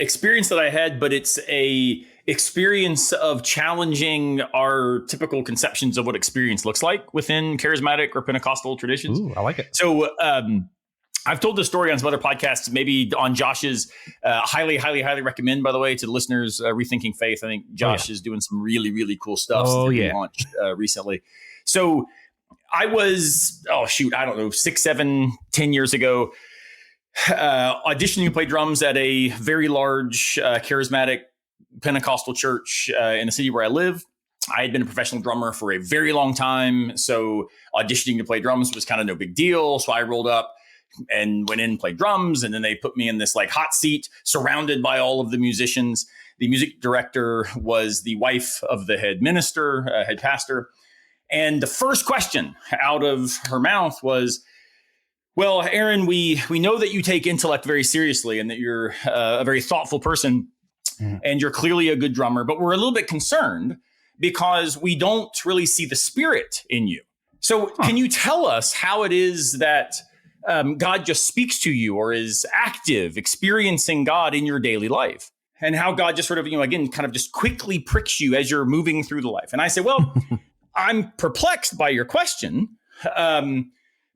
experience that I had, but it's a experience of challenging our typical conceptions of what experience looks like within charismatic or Pentecostal traditions. Ooh, I like it. So I've told this story on some other podcasts, maybe on Josh's. Highly recommend, by the way, to the listeners, Rethinking Faith. I think Josh is doing some really, really cool stuff that we launched recently. So I was, I don't know, 6, 7, 10 years ago, auditioning to play drums at a very large charismatic Pentecostal church in the city where I live. I had been a professional drummer for a very long time, so auditioning to play drums was kind of no big deal. So I rolled up and went in and played drums, and then they put me in this like hot seat surrounded by all of the musicians. The music director was the wife of the head minister, head pastor. And the first question out of her mouth was, well, Aaron, we know that you take intellect very seriously and that you're a very thoughtful person and you're clearly a good drummer, but we're a little bit concerned because we don't really see the Spirit in you. So can you tell us how it is that God just speaks to you or is active, experiencing God in your daily life, and how God just sort of, again, kind of just quickly pricks you as you're moving through the life? And I say, well, I'm perplexed by your question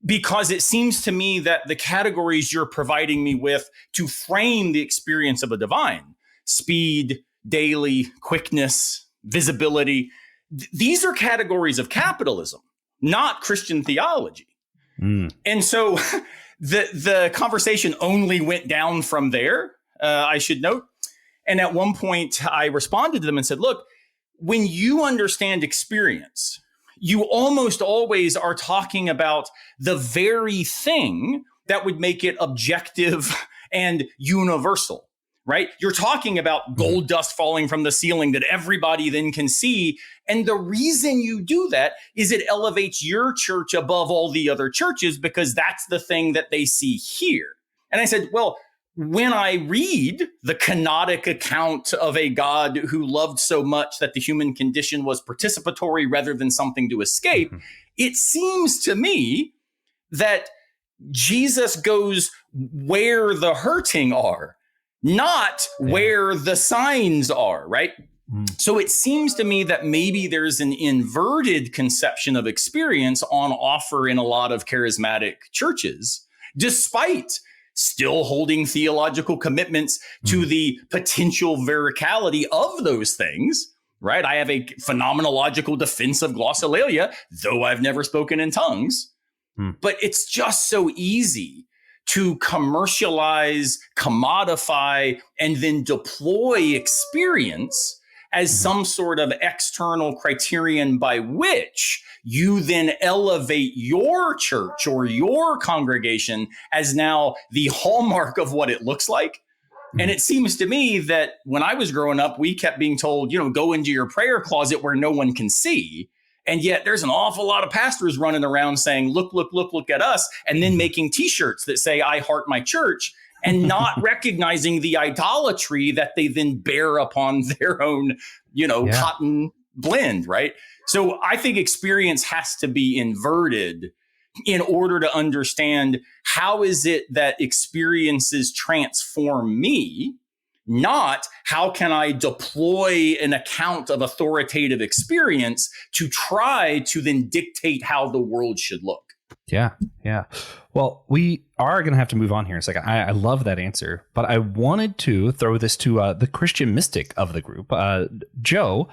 because it seems to me that the categories you're providing me with to frame the experience of a divine, speed, daily, quickness, visibility, these are categories of capitalism, not Christian theology. And so the conversation only went down from there, I should note. And at one point I responded to them and said, look, when you understand experience, you almost always are talking about the very thing that would make it objective and universal, right? You're talking about gold dust falling from the ceiling that everybody then can see. And the reason you do that is it elevates your church above all the other churches because that's the thing that they see here. And I said, well, when I read the canonic account of a God who loved so much that the human condition was participatory rather than something to escape, it seems to me that Jesus goes where the hurting are, not where the signs are, right? So it seems to me that maybe there's an inverted conception of experience on offer in a lot of charismatic churches, despite still holding theological commitments to the potential veracality of those things, right? I have a phenomenological defense of glossolalia, though I've never spoken in tongues. But it's just so easy to commercialize, commodify, and then deploy experience as some sort of external criterion by which you then elevate your church or your congregation as now the hallmark of what it looks like. And it seems to me that when I was growing up, we kept being told, go into your prayer closet where no one can see. And yet there's an awful lot of pastors running around saying, look at us, and then making T-shirts that say, I heart my church, and not recognizing the idolatry that they then bear upon their own, cotton blend, right? So I think experience has to be inverted in order to understand how is it that experiences transform me, not how can I deploy an account of authoritative experience to try to then dictate how the world should look. Yeah. Well, we are going to have to move on here in a second. I love that answer, but I wanted to throw this to the Christian mystic of the group. Joe,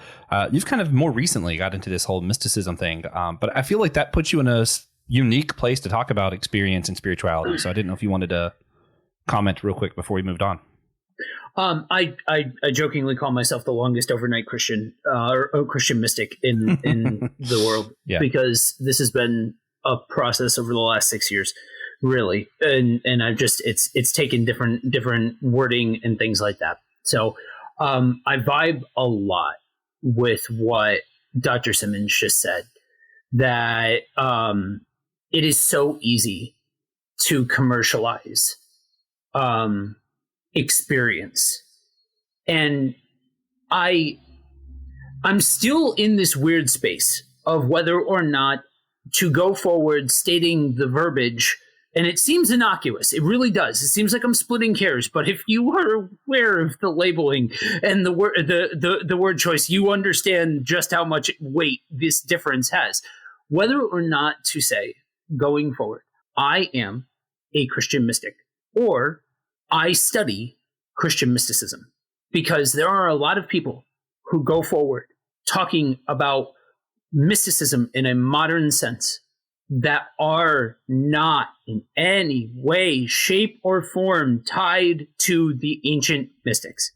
you've kind of more recently got into this whole mysticism thing, but I feel like that puts you in a unique place to talk about experience and spirituality. So I didn't know if you wanted to comment real quick before we moved on. I jokingly call myself the longest overnight Christian or Christian mystic in the world, because this has been a process over the last 6 years, really, and I've just it's taken different wording and things like that. So I vibe a lot with what Dr. Simmons just said, that it is so easy to commercialize experience. And I'm still in this weird space of whether or not to go forward stating the verbiage, and it seems innocuous. It really does. It seems like I'm splitting hairs, but if you are aware of the labeling and the word choice, you understand just how much weight this difference has. Whether or not to say, going forward, I am a Christian mystic, or I study Christian mysticism, because there are a lot of people who go forward talking about mysticism in a modern sense that are not in any way, shape, or form tied to the ancient mystics.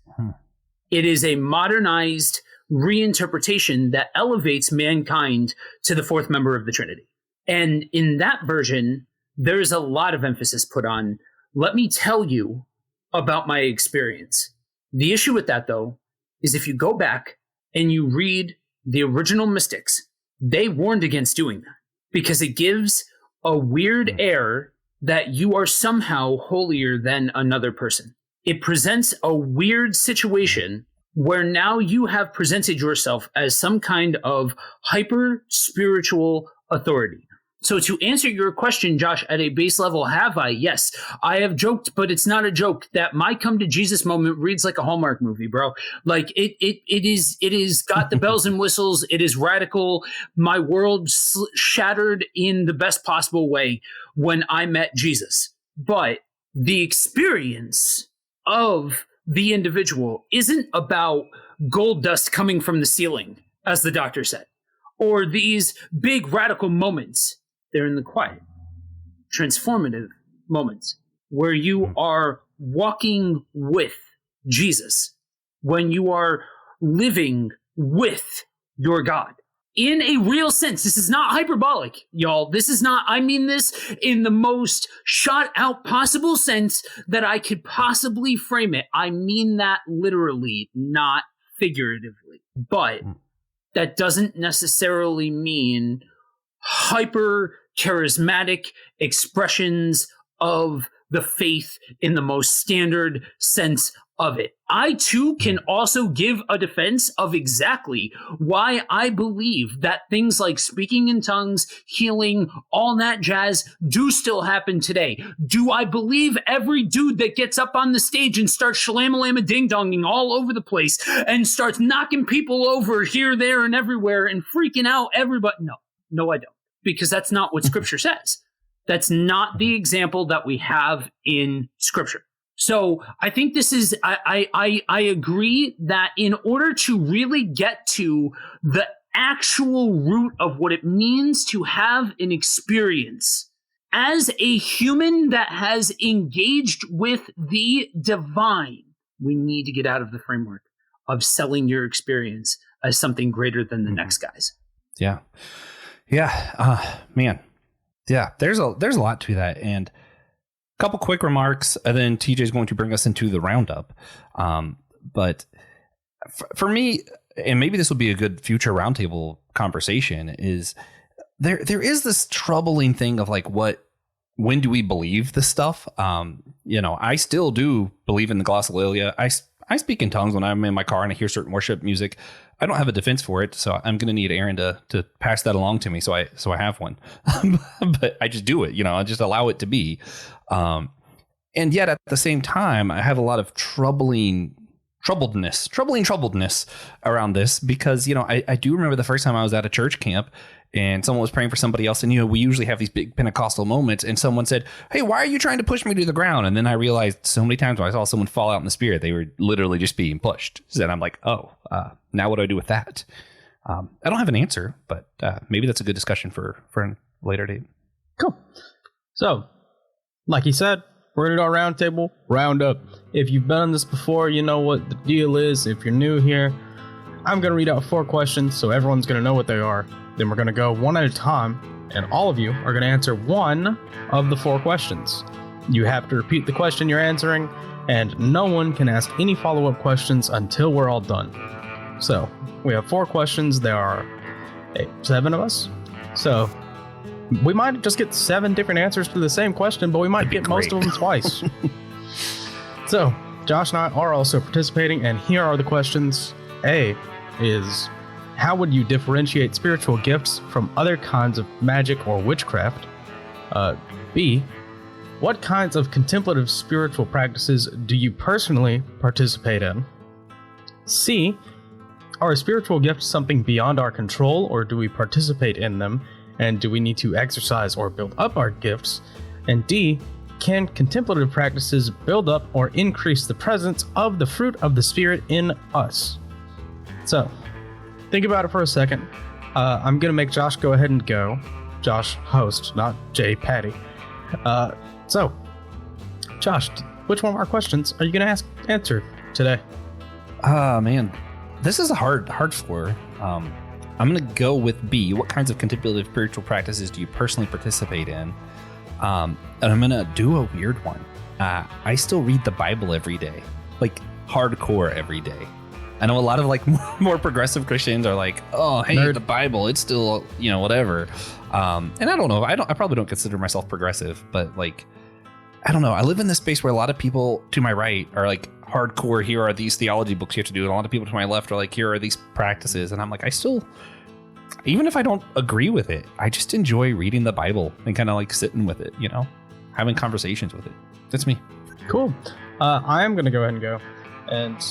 It is a modernized reinterpretation that elevates mankind to the fourth member of the Trinity. And in that version, there's a lot of emphasis put on, let me tell you about my experience. The issue with that, though, is if you go back and you read the original mystics, they warned against doing that because it gives a weird air that you are somehow holier than another person. It presents a weird situation where now you have presented yourself as some kind of hyper spiritual authority. So to answer your question, Josh, at a base level, have I? Yes, I have joked, but it's not a joke, that my come to Jesus moment reads like a Hallmark movie, bro. Like it is got the bells and whistles. It is radical. My world shattered in the best possible way when I met Jesus. But the experience of the individual isn't about gold dust coming from the ceiling, as the doctor said, or these big radical moments. They're in the quiet, transformative moments where you are walking with Jesus, when you are living with your God. In a real sense, this is not hyperbolic, y'all. This is not, I mean this in the most shot out possible sense that I could possibly frame it. I mean that literally, not figuratively. But that doesn't necessarily mean hyper charismatic expressions of the faith in the most standard sense of it. I too can also give a defense of exactly why I believe that things like speaking in tongues, healing, all that jazz do still happen today. Do I believe every dude that gets up on the stage and starts shalam-a-lama ding-donging all over the place and starts knocking people over here, there, and everywhere and freaking out everybody? No, I don't. Because that's not what Scripture says. That's not the example that we have in Scripture. So I think this is, I agree that in order to really get to the actual root of what it means to have an experience as a human that has engaged with the divine, we need to get out of the framework of selling your experience as something greater than the next guy's. Yeah. Yeah. Man. Yeah. There's a lot to that. And a couple quick remarks, and then TJ is going to bring us into the roundup. But for me, and maybe this will be a good future roundtable conversation, is there is this troubling thing of like, when do we believe this stuff? I still do believe in the glossolalia. I speak in tongues when I'm in my car and I hear certain worship music. I don't have a defense for it, so I'm going to need Aaron to pass that along to me. So I have one, but I just do it. I just allow it to be. And yet at the same time, I have a lot of troublingness around this, because, I do remember the first time I was at a church camp and someone was praying for somebody else. And, we usually have these big Pentecostal moments, and someone said, "Hey, why are you trying to push me to the ground?" And then I realized so many times when I saw someone fall out in the spirit, they were literally just being pushed. So then I'm like, now what do I do with that? I don't have an answer, but maybe that's a good discussion for a later date. Cool. So, like he said, we're at our roundtable roundup. If you've done this before, you know what the deal is. If you're new here, I'm going to read out 4 questions so everyone's going to know what they are. Then we're going to go one at a time, and all of you are going to answer one of the 4 questions. You have to repeat the question you're answering, and no one can ask any follow-up questions until we're all done. So, we have 4 questions. There are 7 of us. So, we might just get 7 different answers to the same question, but we might get most of them twice. So, Josh and I are also participating, and here are the questions. A is, how would you differentiate spiritual gifts from other kinds of magic or witchcraft? B, what kinds of contemplative spiritual practices do you personally participate in? C, are spiritual gifts something beyond our control, or do we participate in them? And do we need to exercise or build up our gifts? And D, can contemplative practices build up or increase the presence of the fruit of the Spirit in us? So, think about it for a second. I'm going to make Josh go ahead and go. Josh, host, not Jay Patty. So, Josh, which one of our questions are you going to answer today? Man, this is a hard floor. I'm going to go with B. What kinds of contemplative spiritual practices do you personally participate in? And I'm going to do a weird one. I still read the Bible every day, like hardcore every day. I know a lot of like more progressive Christians are like, "Oh, hey, nerd. The Bible, it's still, whatever." And I don't know. I probably don't consider myself progressive, but like, I don't know. I live in this space where a lot of people to my right are like hardcore. Here are these theology books you have to do. And a lot of people to my left are like, here are these practices. And I'm like, I still, even if I don't agree with it, I just enjoy reading the Bible and kind of like sitting with it, having conversations with it. That's me. Cool. I am going to go ahead and go. And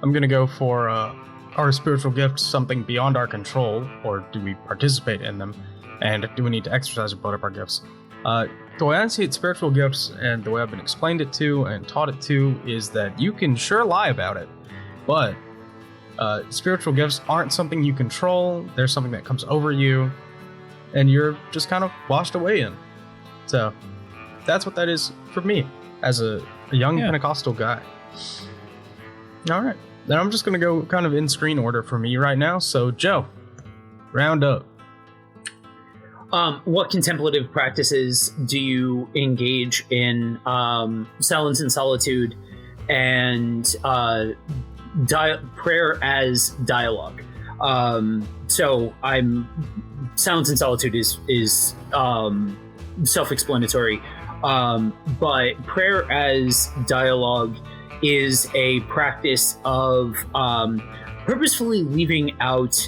I'm going to go for our spiritual gifts something beyond our control, or do we participate in them? And do we need to exercise or build up our gifts? The way I see it, spiritual gifts, and the way I've been explained it to and taught it to, is that you can sure lie about it, but spiritual gifts aren't something you control. They're something that comes over you, and you're just kind of washed away in. So that's what that is for me as a young Pentecostal guy. All right. Then I'm just going to go kind of in screen order for me right now. So, Joe, round up. What contemplative practices do you engage in? Silence and solitude, and prayer as dialogue. So silence and solitude is self-explanatory, but prayer as dialogue is a practice of purposefully leaving out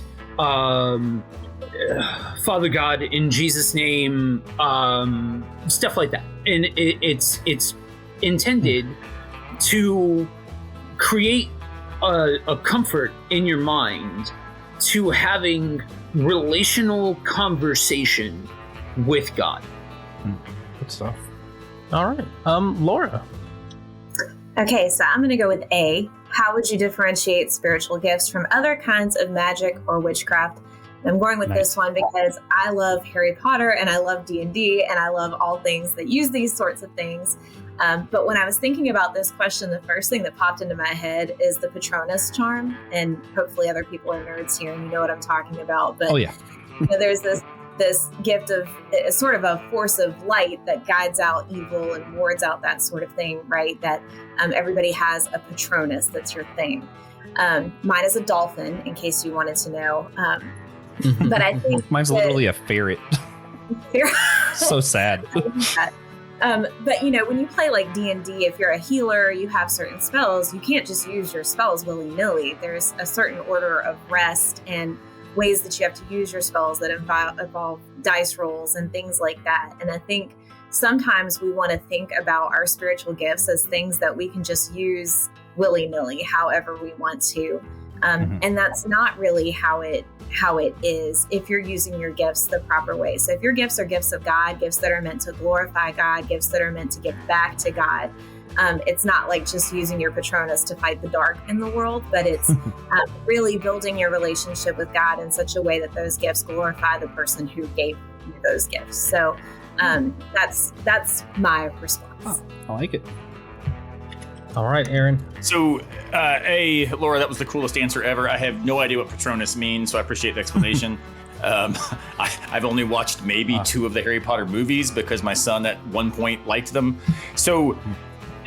Father God, in Jesus' name, stuff like that. And it's intended to create a comfort in your mind to having relational conversation with God. Good stuff. All right. Laura. Okay, so I'm going to go with A. How would you differentiate spiritual gifts from other kinds of magic or witchcraft? I'm going with this one because I love Harry Potter and I love D&D and I love all things that use these sorts of things. But when I was thinking about this question, the first thing that popped into my head is the Patronus charm. And hopefully other people are nerds here and you know what I'm talking about. But there's this gift of sort of a force of light that guides out evil and wards out that sort of thing, right? That everybody has a Patronus that's your thing. Mine is a dolphin, in case you wanted to know. But I think mine's literally a ferret. So sad. But when you play like D&D, if you're a healer, you have certain spells. You can't just use your spells willy-nilly. There's a certain order of rest and ways that you have to use your spells that involve dice rolls and things like that. And I think sometimes we want to think about our spiritual gifts as things that we can just use willy-nilly, however we want to. And that's not really how it is if you're using your gifts the proper way. So if your gifts are gifts of God, gifts that are meant to glorify God, gifts that are meant to give back to God, it's not like just using your Patronus to fight the dark in the world, but it's really building your relationship with God in such a way that those gifts glorify the person who gave you those gifts. So that's my response. I like it. All right, Aaron. So, Laura, that was the coolest answer ever. I have no idea what Patronus means, so I appreciate the explanation. I've only watched maybe 2 of the Harry Potter movies because my son at one point liked them. So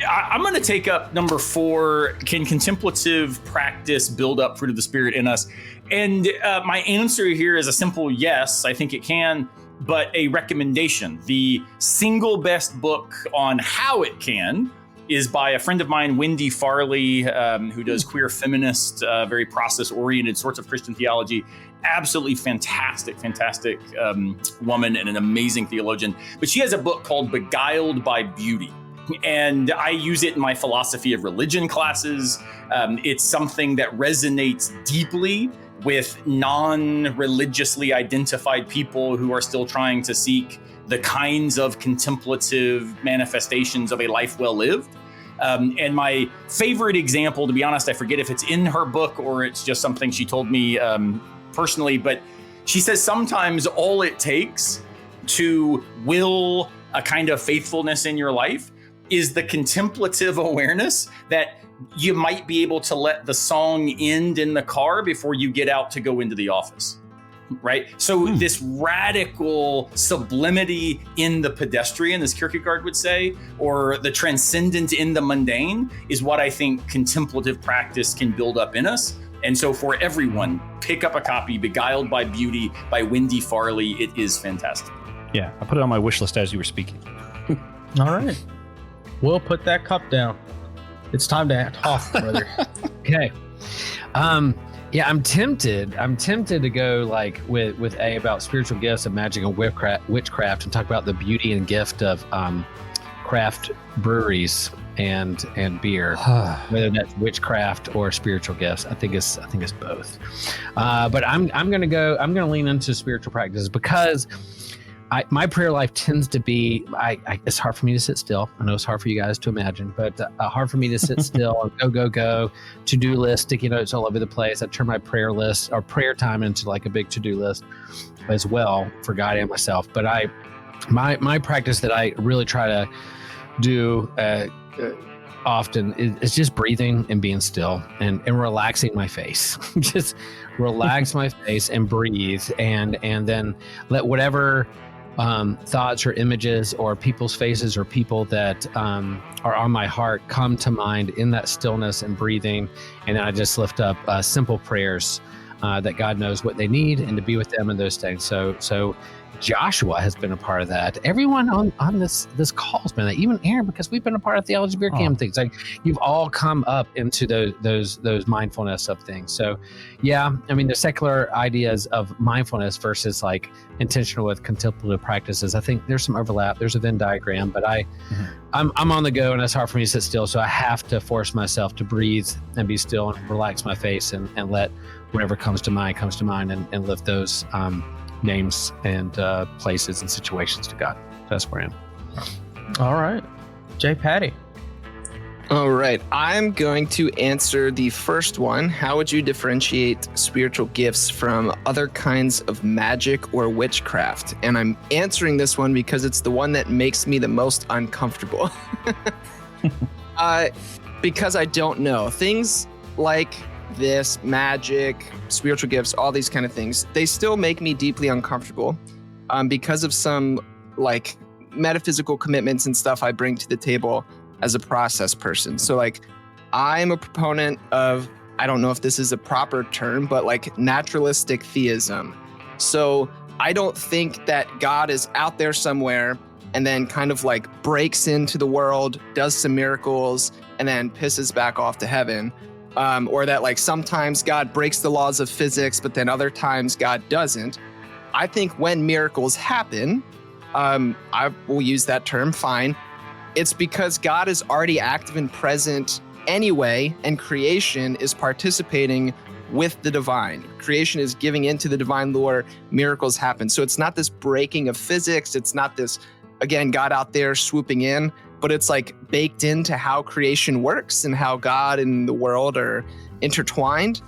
I'm going to take up number 4. Can contemplative practice build up fruit of the Spirit in us? And my answer here is a simple yes. I think it can, but a recommendation. The single best book on how it can is by a friend of mine, Wendy Farley, who does queer feminist, very process-oriented sorts of Christian theology. Absolutely fantastic woman and an amazing theologian. But she has a book called Beguiled by Beauty. And I use it in my philosophy of religion classes. It's something that resonates deeply with non-religiously identified people who are still trying to seek the kinds of contemplative manifestations of a life well lived. And my favorite example, to be honest, I forget if it's in her book or it's just something she told me personally, but she says sometimes all it takes to will a kind of faithfulness in your life is the contemplative awareness that you might be able to let the song end in the car before you get out to go into the office. Right. So this radical sublimity in the pedestrian, as Kierkegaard would say, or the transcendent in the mundane is what I think contemplative practice can build up in us. And so for everyone, pick up a copy, Beguiled by Beauty by Wendy Farley. It is fantastic. Yeah, I put it on my wish list as you were speaking. All right. We'll put that cup down. It's time to talk, brother. Okay. Yeah, I'm tempted to go like with A about spiritual gifts of magic and witchcraft and talk about the beauty and gift of craft breweries and beer, whether that's witchcraft or spiritual gifts. I think it's both. But I'm gonna lean into spiritual practices because my prayer life tends to be, it's hard for me to sit still. I know it's hard for you guys to imagine, but hard for me to sit still and go, to-do list, sticky notes all over the place. I turn my prayer list or prayer time into like a big to-do list as well for God and myself. But my practice that I really try to do often is just breathing and being still and relaxing my face. Just relax my face and breathe and then let whatever thoughts or images or people's faces or people that are on my heart come to mind in that stillness and breathing. And then I just lift up simple prayers that God knows what they need and to be with them and those things. So Joshua has been a part of that. Everyone on this call has been that, even Aaron, because we've been a part of Theology Beer Camp things. Like you've all come up into those mindfulness of things. So yeah, I mean the secular ideas of mindfulness versus like intentional with contemplative practices, I think there's some overlap. There's a Venn diagram, but I'm on the go and it's hard for me to sit still. So I have to force myself to breathe and be still and relax my face and let whatever comes to mind and lift those names and places and situations to God. That's where I am. All right. J. Patty. All right. I'm going to answer the first one. How would you differentiate spiritual gifts from other kinds of magic or witchcraft? And I'm answering this one because it's the one that makes me the most uncomfortable. Because I don't know. Things like this, magic, spiritual gifts, all these kind of things, they still make me deeply uncomfortable because of some like metaphysical commitments and stuff I bring to the table as a process person. So like I'm a proponent of, I don't know if this is a proper term, but like naturalistic theism. So I don't think that God is out there somewhere and then kind of like breaks into the world, does some miracles, and then pisses back off to heaven. Or that like sometimes God breaks the laws of physics, but then other times God doesn't. I think when miracles happen, I will use that term, fine. It's because God is already active and present anyway, and creation is participating with the divine. Creation is giving into the divine lore, miracles happen. So it's not this breaking of physics. It's not this, again, God out there swooping in, but it's like baked into how creation works and how God and the world are intertwined.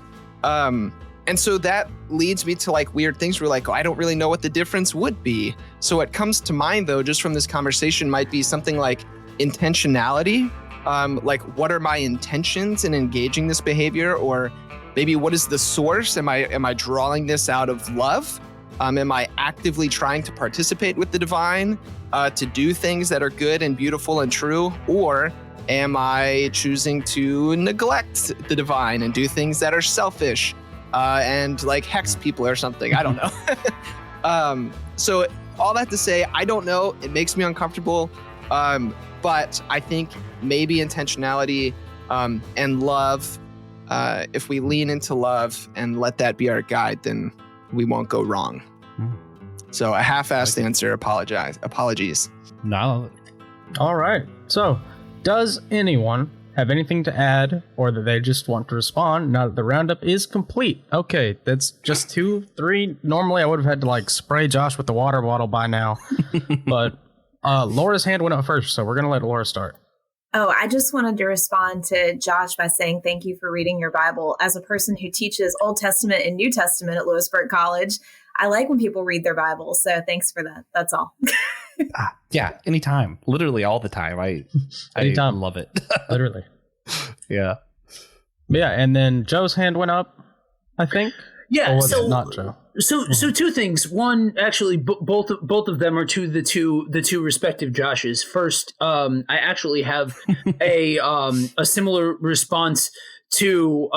And so that leads me to like weird things where like, I don't really know what the difference would be. So what comes to mind though, just from this conversation might be something like intentionality. Like what are my intentions in engaging this behavior? Or maybe what is the source? Am I drawing this out of love? Am I actively trying to participate with the divine to do things that are good and beautiful and true? Or am I choosing to neglect the divine and do things that are selfish and like hex people or something? I don't know. So all that to say, I don't know. It makes me uncomfortable. But I think maybe intentionality and love, if we lean into love and let that be our guide, then we won't go wrong. So a half-assed answer, apologies. No. All right. So does anyone have anything to add, or that they just want to respond now that the roundup is complete? Okay, that's just 2, 3. Normally I would have had to like spray Josh with the water bottle by now, but Laura's hand went up first, so we're going to let Laura start. Oh, I just wanted to respond to Josh by saying thank you for reading your Bible. As a person who teaches Old Testament and New Testament at Lewisburg College, I like when people read their Bible, so thanks for that. That's all. Yeah, anytime. Literally all the time. I love it. Literally. Yeah. Yeah, and then Joe's hand went up, I think. Yeah, or was it not Joe? So two things. One, actually, both of them are to the two respective Joshes. First, I actually have a similar response to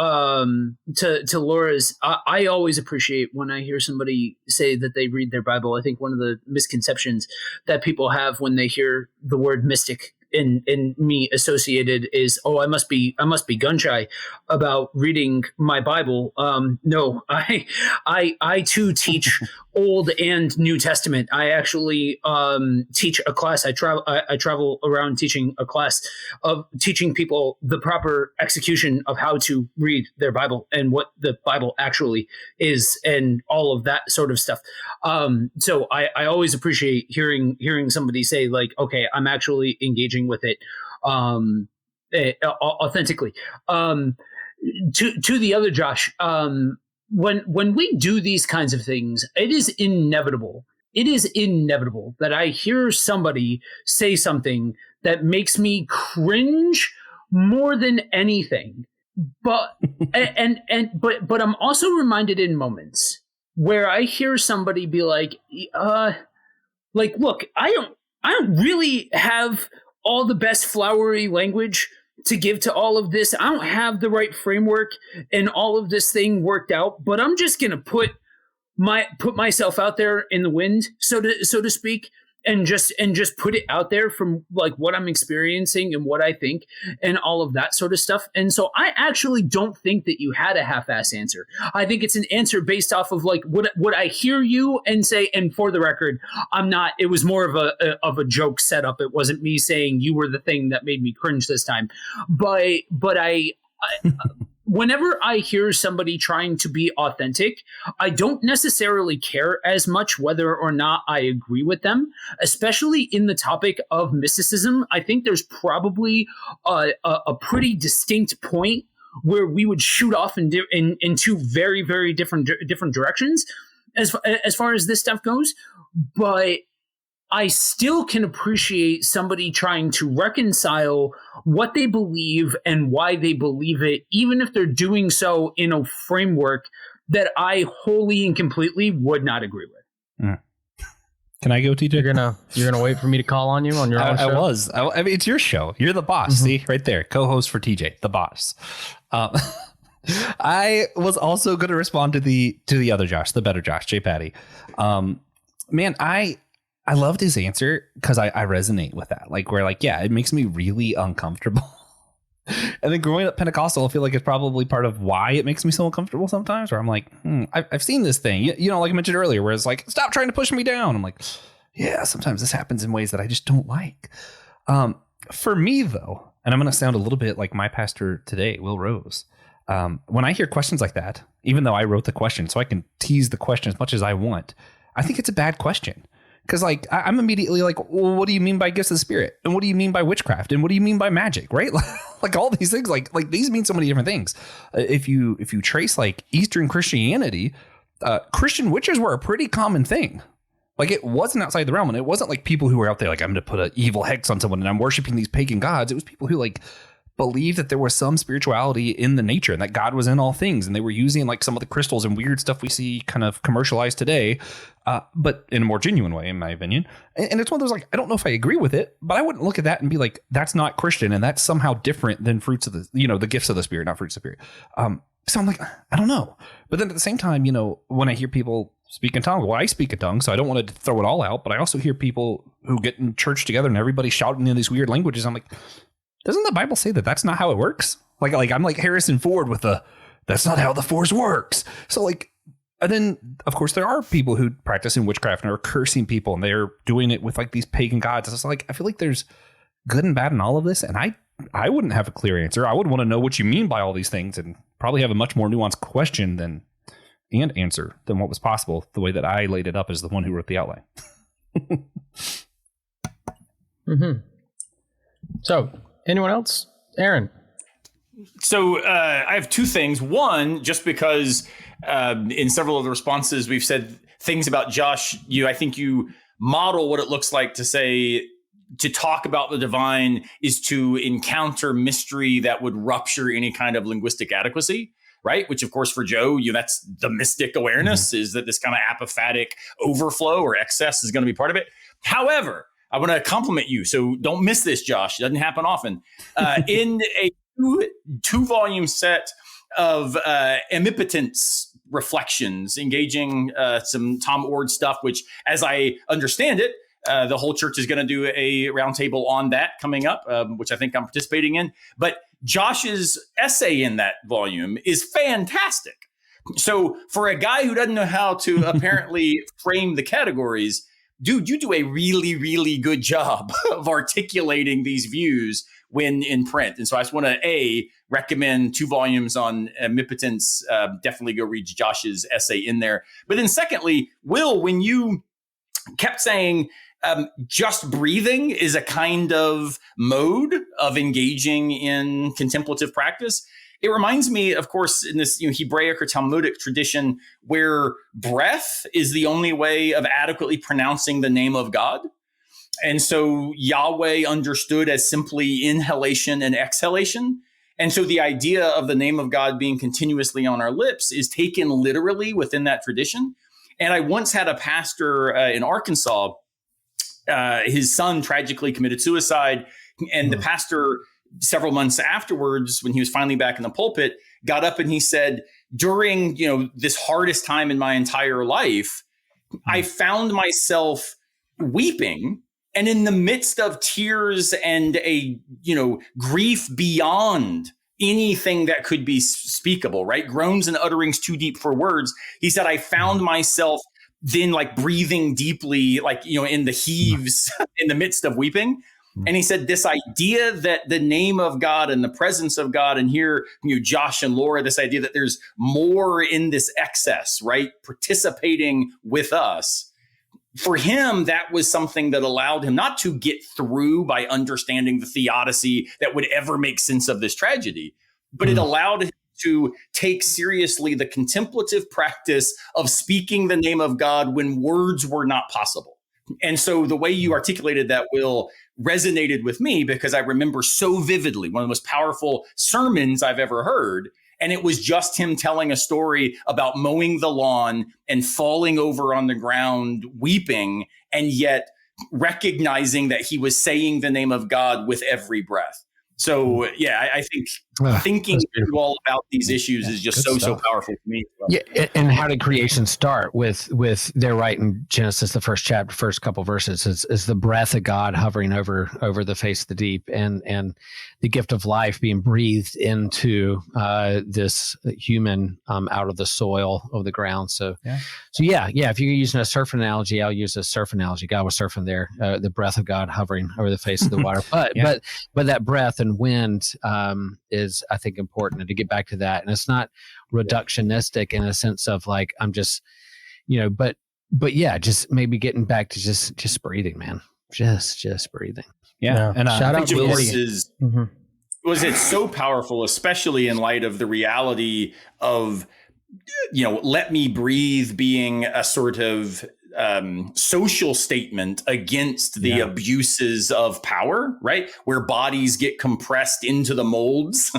Laura's. I always appreciate when I hear somebody say that they read their Bible. I think one of the misconceptions that people have when they hear the word mystic in me associated is, oh, I must be gun shy about reading my Bible. No, I too teach Old and New Testament. I actually teach a class. I travel around teaching a class of teaching people the proper execution of how to read their Bible and what the Bible actually is and all of that sort of stuff. So I always appreciate hearing somebody say like, okay, I'm actually engaging with it authentically. To the other Josh, when we do these kinds of things, it is inevitable that I hear somebody say something that makes me cringe more than anything. But but I'm also reminded in moments where I hear somebody be like, look, I don't really have all the best flowery language to give to all of this. I don't have the right framework and all of this thing worked out, but I'm just going to put myself out there in the wind, so to speak, and just put it out there from like what I'm experiencing and what I think and all of that sort of stuff. And so I actually don't think that you had a half-ass answer. I think it's an answer based off of like what I hear you and say. And for the record, I'm not. It was more of a joke setup. It wasn't me saying you were the thing that made me cringe this time. But I whenever I hear somebody trying to be authentic, I don't necessarily care as much whether or not I agree with them, especially in the topic of mysticism. I think there's probably a pretty distinct point where we would shoot off in two very, very different directions as far as this stuff goes. But I still can appreciate somebody trying to reconcile what they believe and why they believe it, even if they're doing so in a framework that I wholly and completely would not agree with. Mm. Can I go, TJ? You're gonna wait for me to call on you on your own show? I mean, it's your show. You're the boss. Mm-hmm. See, right there, co-host for TJ, the boss. I was also going to respond to the other Josh, the better Josh, J. Patty. Man, I loved his answer because I resonate with that. Like, where like, yeah, it makes me really uncomfortable. And then growing up Pentecostal, I feel like it's probably part of why it makes me so uncomfortable sometimes, where I'm like, I've seen this thing, you know, like I mentioned earlier, where it's like, stop trying to push me down. I'm like, yeah, sometimes this happens in ways that I just don't like. For me, though, and I'm going to sound a little bit like my pastor today, Will Rose. When I hear questions like that, even though I wrote the question, so I can tease the question as much as I want, I think it's a bad question. Because like I'm immediately like, well, what do you mean by gifts of the Spirit? And what do you mean by witchcraft? And what do you mean by magic? Right? Like all these things, like these mean so many different things. If you trace like Eastern Christianity, Christian witches were a pretty common thing. Like it wasn't outside the realm, and it wasn't like people who were out there like, I'm going to put an evil hex on someone and I'm worshiping these pagan gods. It was people who like believed that there was some spirituality in the nature and that God was in all things, and they were using like some of the crystals and weird stuff we see kind of commercialized today, but in a more genuine way, in my opinion. And it's one of those like, I don't know if I agree with it, but I wouldn't look at that and be like, that's not Christian and that's somehow different than fruits of the, you know, the gifts of the Spirit, not fruits of the Spirit. So I'm like, I don't know. But then at the same time, you know, when I hear people speak in tongues, well, I speak in tongues, so I don't want to throw it all out, but I also hear people who get in church together and everybody shouting in these weird languages. I'm like, doesn't the Bible say that that's not how it works? Like I'm like Harrison Ford with that's not how the Force works. So like, and then of course there are people who practice in witchcraft and are cursing people and they're doing it with like these pagan gods. It's like, I feel like there's good and bad in all of this. And I wouldn't have a clear answer. I would want to know what you mean by all these things and probably have a much more nuanced question and answer than what was possible the way that I laid it up as the one who wrote the outline. Mm-hmm. So, anyone else? Aaron. So I have two things. One, just because in several of the responses we've said things about Josh, I think you model what it looks like to say, to talk about the divine is to encounter mystery that would rupture any kind of linguistic adequacy, right? Which, of course, for Joe, that's the mystic awareness, is that this kind of apophatic overflow or excess is going to be part of it. However, I want to compliment you. So don't miss this, Josh. It doesn't happen often. In a two-volume set of omnipotence reflections, engaging some Tom Ord stuff, which, as I understand it, the whole church is going to do a roundtable on that coming up, which I think I'm participating in. But Josh's essay in that volume is fantastic. So for a guy who doesn't know how to apparently frame the categories, dude, you do a really, really good job of articulating these views when in print. And so I just want to, recommend 2 volumes on omnipotence. Definitely go read Josh's essay in there. But then secondly, Will, when you kept saying just breathing is a kind of mode of engaging in contemplative practice, it reminds me, of course, in this Hebraic or Talmudic tradition where breath is the only way of adequately pronouncing the name of God. And so Yahweh understood as simply inhalation and exhalation. And so the idea of the name of God being continuously on our lips is taken literally within that tradition. And I once had a pastor in Arkansas, his son tragically committed suicide, and the pastor, several months afterwards, when he was finally back in the pulpit, got up and he said, during, this hardest time in my entire life, I found myself weeping, and in the midst of tears and a, grief beyond anything that could be speakable, right? Groans and utterings too deep for words. He said, I found myself then like breathing deeply, like, in the heaves in the midst of weeping. And he said this idea that the name of God and the presence of God, and here, Josh and Laura, this idea that there's more in this excess, right? Participating with us. For him, that was something that allowed him not to get through by understanding the theodicy that would ever make sense of this tragedy, but it allowed him to take seriously the contemplative practice of speaking the name of God when words were not possible. And so the way you articulated that, Will, resonated with me because I remember so vividly one of the most powerful sermons I've ever heard. And it was just him telling a story about mowing the lawn and falling over on the ground, weeping, and yet recognizing that he was saying the name of God with every breath. So, yeah, I think thinking through all about these issues is just so powerful for me. Yeah, and how did creation start with their right in Genesis, the first chapter, first couple verses is the breath of God hovering over the face of the deep, and the gift of life being breathed into this human out of the soil of the ground. So yeah. If you're using a surf analogy, I'll use a surf analogy. God was surfing there, the breath of God hovering over the face of the water. But that breath and wind is, I think, important, and to get back to that. And it's not reductionistic in a sense of like, I'm just, but yeah, just maybe getting back to just breathing, man. Just breathing. Yeah. And shout out to was it so powerful, especially in light of the reality of, let me breathe being a sort of social statement against the abuses of power, right? Where bodies get compressed into the molds.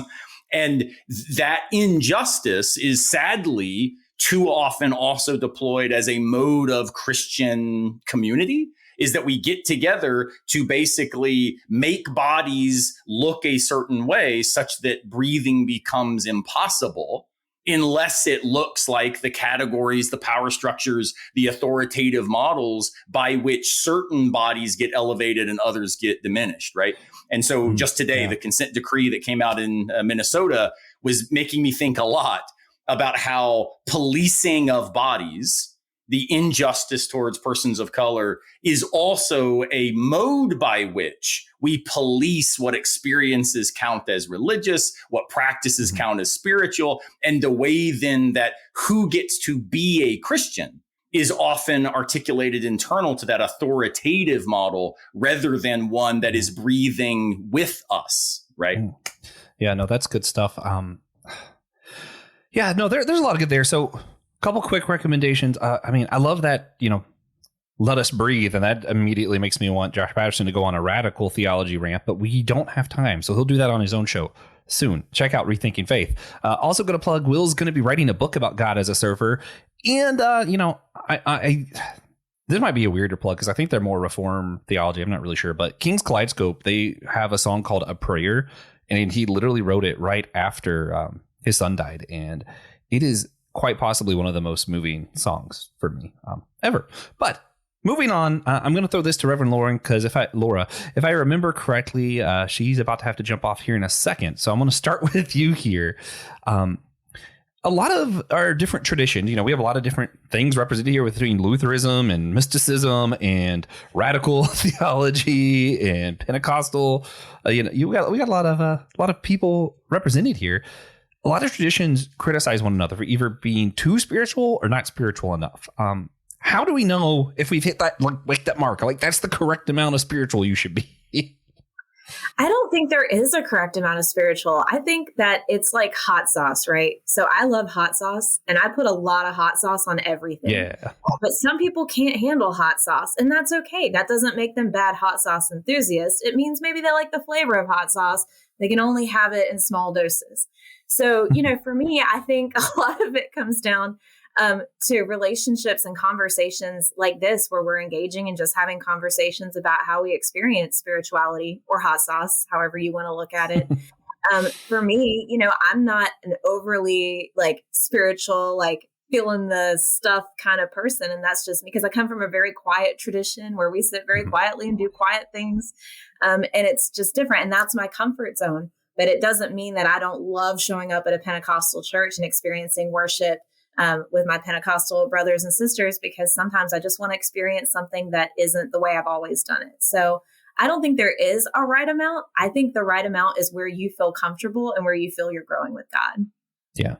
And that injustice is sadly too often also deployed as a mode of Christian community, is that we get together to basically make bodies look a certain way such that breathing becomes impossible unless it looks like the categories, the power structures, the authoritative models by which certain bodies get elevated and others get diminished, right? And so just today, the consent decree that came out in Minnesota was making me think a lot about how policing of bodies, the injustice towards persons of color, is also a mode by which we police what experiences count as religious, what practices count as spiritual, and the way then that who gets to be a Christian is often articulated internal to that authoritative model rather than one that is breathing with us, right? Yeah, no, that's good stuff. There's a lot of good there. So couple quick recommendations. I love that, let us breathe. And that immediately makes me want Josh Patterson to go on a radical theology rant, but we don't have time. So he'll do that on his own show soon. Check out Rethinking Faith. Also going to plug, Will's going to be writing a book about God as a surfer. And, this might be a weirder plug because I think they're more Reformed theology. I'm not really sure, but King's Kaleidoscope, they have a song called A Prayer, and he literally wrote it right after his son died. And it is quite possibly one of the most moving songs for me ever. But moving on, I'm going to throw this to Reverend Laura because if I remember correctly, she's about to have to jump off here in a second. So I'm going to start with you here. A lot of our different traditions, we have a lot of different things represented here between Lutheranism and mysticism and radical theology and Pentecostal. We got a lot of people represented here. A lot of traditions criticize one another for either being too spiritual or not spiritual enough. How do we know if we've hit that that mark? Like that's the correct amount of spiritual you should be? I don't think there is a correct amount of spiritual. I think that it's like hot sauce, right? So I love hot sauce and I put a lot of hot sauce on everything. Yeah. But some people can't handle hot sauce and that's okay. That doesn't make them bad hot sauce enthusiasts. It means maybe they like the flavor of hot sauce. They can only have it in small doses. So, for me, I think a lot of it comes down to relationships and conversations like this, where we're engaging and just having conversations about how we experience spirituality or hot sauce, however you want to look at it. For me, I'm not an overly spiritual, feeling the stuff kind of person. And that's just because I come from a very quiet tradition where we sit very quietly and do quiet things. And it's just different. And that's my comfort zone. But it doesn't mean that I don't love showing up at a Pentecostal church and experiencing worship with my Pentecostal brothers and sisters, because sometimes I just want to experience something that isn't the way I've always done it. So I don't think there is a right amount. I think the right amount is where you feel comfortable and where you feel you're growing with God. Yeah,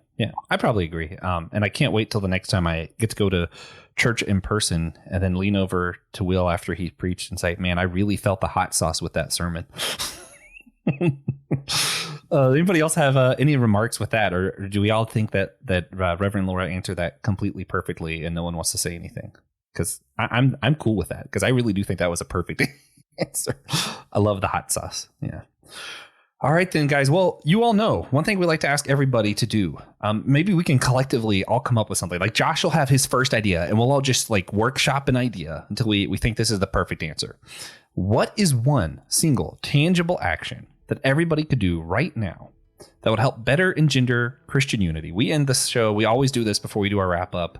I probably agree. And I can't wait till the next time I get to go to church in person and then lean over to Will after he preached and say, man, I really felt the hot sauce with that sermon. Anybody else have any remarks with that, or do we all think that Reverend Laura answered that completely perfectly and no one wants to say anything? Because I'm cool with that, because I really do think that was a perfect answer. I love the hot sauce. Yeah. All right, then, guys. Well, you all know one thing we like to ask everybody to do. Maybe we can collectively all come up with something. Like Josh will have his first idea, and we'll all just like workshop an idea until we think this is the perfect answer. What is one single tangible action that everybody could do right now that would help better engender Christian unity? We end this show. We always do this before we do our wrap up.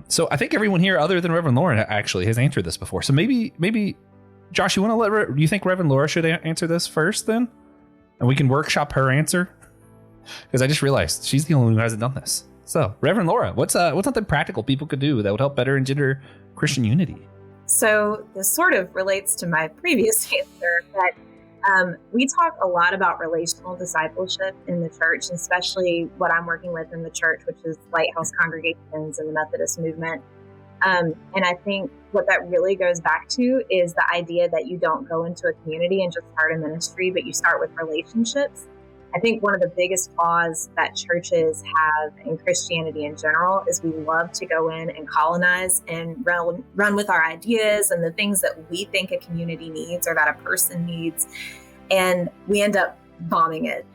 So I think everyone here, other than Reverend Laura, actually has answered this before. So maybe Josh, you want to you think Reverend Laura should answer this first, then? And we can workshop her answer, because I just realized she's the only one who hasn't done this. So, Reverend Laura, what's something practical people could do that would help better engender Christian unity? So this sort of relates to my previous answer, but we talk a lot about relational discipleship in the church, especially what I'm working with in the church, which is Lighthouse Congregations and the Methodist movement. And I think what that really goes back to is the idea that you don't go into a community and just start a ministry, but you start with relationships. I think one of the biggest flaws that churches have in Christianity in general is we love to go in and colonize and run with our ideas and the things that we think a community needs or that a person needs, and we end up bombing it.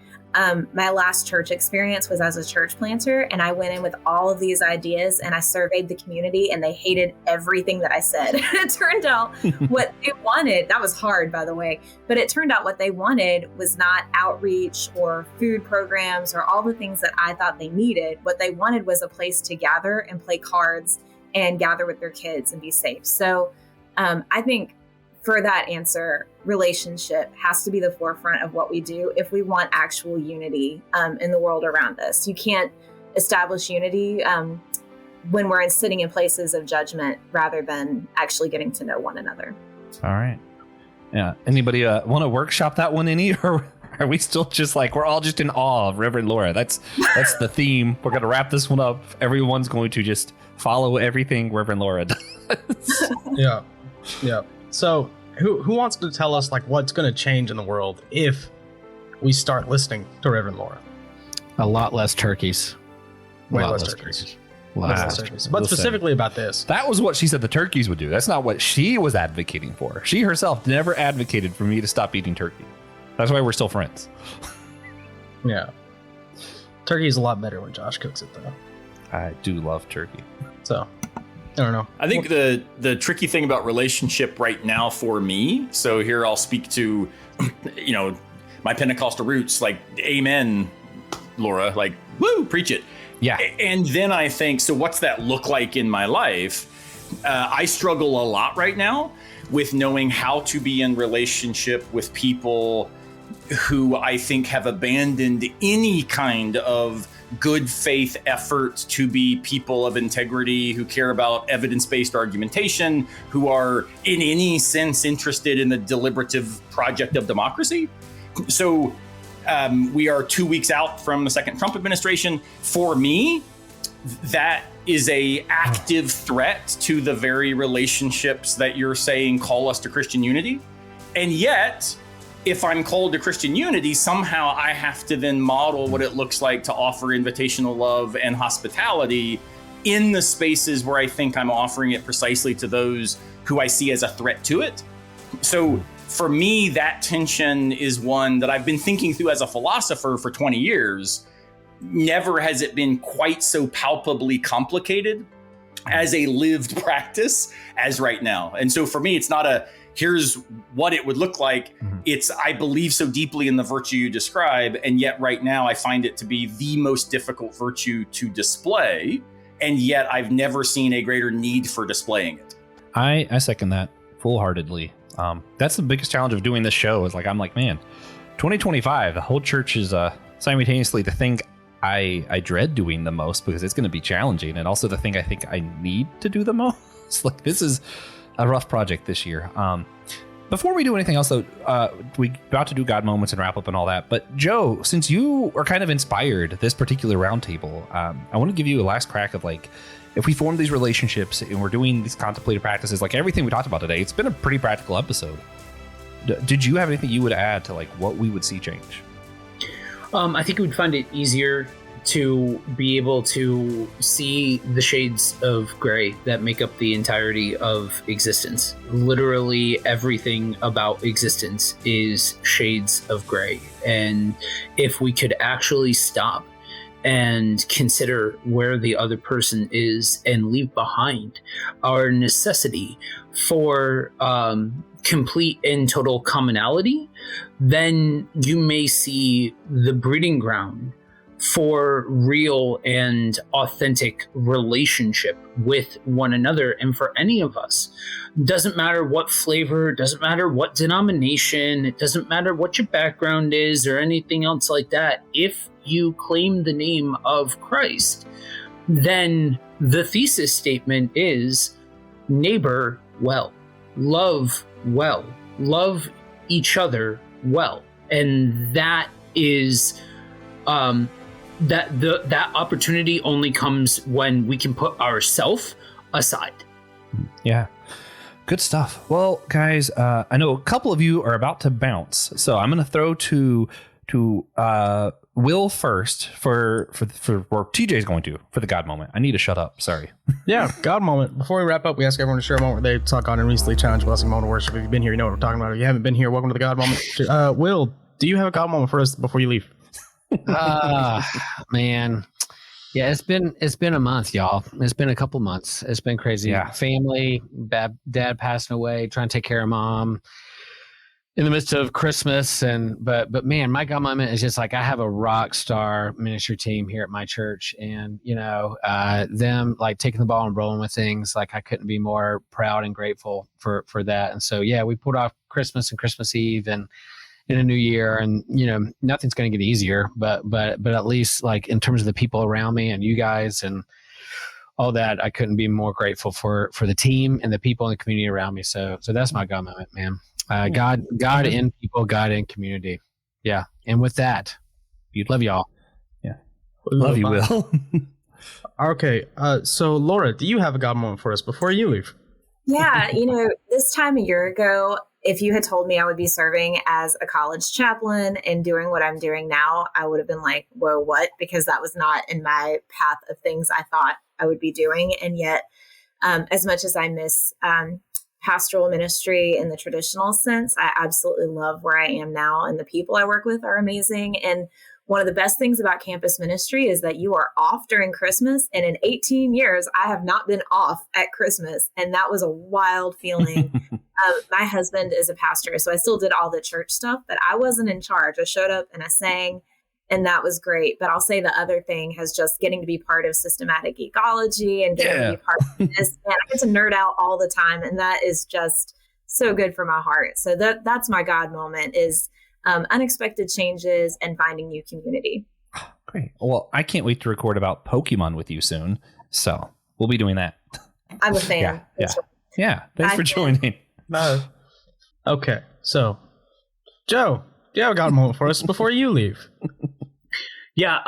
My last church experience was as a church planter, and I went in with all of these ideas and I surveyed the community, and they hated everything that I said. It turned out what they wanted, that was hard, by the way, but it turned out what they wanted was not outreach or food programs or all the things that I thought they needed. What they wanted was a place to gather and play cards and gather with their kids and be safe. So I think for that answer, relationship has to be the forefront of what we do if we want actual unity in the world around us. You can't establish unity when we're sitting in places of judgment rather than actually getting to know one another. All right. Yeah. Anybody want to workshop that one any, or are we still just like, we're all just in awe of Reverend Laura? That's the theme. We're going to wrap this one up. Everyone's going to just follow everything Reverend Laura does. Yeah. So who wants to tell us like what's going to change in the world if we start listening to Reverend Laura? A lot less turkeys. Way less turkeys. But specifically about this. That was what she said the turkeys would do. That's not what she was advocating for. She herself never advocated for me to stop eating turkey. That's why we're still friends. Yeah. Turkey is a lot better when Josh cooks it, though. I do love turkey. So, I don't know. I think the tricky thing about relationship right now for me, so here I'll speak to, my Pentecostal roots, like, amen, Laura, like, woo, preach it. Yeah. And then I think, so what's that look like in my life? I struggle a lot right now with knowing how to be in relationship with people who I think have abandoned any kind of good faith effort to be people of integrity, who care about evidence-based argumentation, who are in any sense interested in the deliberative project of democracy. So we are 2 weeks out from the second Trump administration. For me, that is a active threat to the very relationships that you're saying call us to Christian unity. And yet, if I'm called to Christian unity, somehow I have to then model what it looks like to offer invitational love and hospitality in the spaces where I think I'm offering it precisely to those who I see as a threat to it. So for me, that tension is one that I've been thinking through as a philosopher for 20 years. Never has it been quite so palpably complicated as a lived practice as right now. And so for me, it's not a, here's what it would look like. Mm-hmm. It's, I believe so deeply in the virtue you describe, and yet right now I find it to be the most difficult virtue to display, and yet I've never seen a greater need for displaying it. I second that full-heartedly. That's the biggest challenge of doing this show is like, I'm like, man, 2025, the whole church is simultaneously the thing I dread doing the most because it's going to be challenging, and also the thing I think I need to do the most. Like, this is a rough project this year. But Before we do anything else, though, we about to do God moments and wrap up and all that. But Joe, since you are kind of inspired this particular roundtable, I want to give you a last crack of like, if we form these relationships and we're doing these contemplative practices, like everything we talked about today, it's been a pretty practical episode. Did you have anything you would add to like what we would see change? I think we would find it easier to be able to see the shades of gray that make up the entirety of existence. Literally everything about existence is shades of gray. And if we could actually stop and consider where the other person is and leave behind our necessity for complete and total commonality, then you may see the breeding ground for real and authentic relationship with one another. And for any of us, doesn't matter what flavor, doesn't matter what denomination, it doesn't matter what your background is or anything else like that. If you claim the name of Christ, then the thesis statement is neighbor well, love each other well. And that is that opportunity only comes when we can put ourselves aside. Yeah. Good stuff. Well, guys, I know a couple of you are about to bounce, so I'm going to throw to Will first for or TJ's going to for the God moment. I need to shut up. Sorry. Yeah, God moment. Before we wrap up, we ask everyone to share a moment where they talk on and recently challenged blessing moment of worship. If you've been here, you know what we're talking about. If you haven't been here, welcome to the God moment. Will, do you have a God moment for us before you leave? Man. Yeah, it's been a month, y'all. It's been a couple months. It's been crazy. Yeah. Family, dad passing away, trying to take care of mom in the midst of Christmas. But man, my God moment is just like, I have a rock star ministry team here at my church, and them like taking the ball and rolling with things. Like, I couldn't be more proud and grateful for that. And so, yeah, we pulled off Christmas and Christmas Eve and in a new year, and nothing's going to get easier, but at least like in terms of the people around me and you guys and all that, I couldn't be more grateful for the team and the people in the community around me. So that's my God moment, man. God in people, God in community. Yeah. And with that, love y'all. Yeah. Love you, Will. Okay. So Laura, do you have a God moment for us before you leave? Yeah. This time a year ago, if you had told me I would be serving as a college chaplain and doing what I'm doing now, I would have been like, whoa, what? Because that was not in my path of things I thought I would be doing. And yet, as much as I miss pastoral ministry in the traditional sense, I absolutely love where I am now, and the people I work with are amazing. And one of the best things about campus ministry is that you are off during Christmas. And in 18 years, I have not been off at Christmas. And that was a wild feeling. My husband is a pastor, so I still did all the church stuff, but I wasn't in charge. I showed up and I sang, and that was great. But I'll say the other thing has just getting to be part of systematic ecology and getting to be part of this. And I get to nerd out all the time, and that is just so good for my heart. So that's my God moment is unexpected changes and finding new community. Great. Well, I can't wait to record about Pokemon with you soon. So we'll be doing that. I'm a fan. Yeah. Thanks for joining. No. Okay. So, Joe, do you have a God moment for us before you leave? Yeah.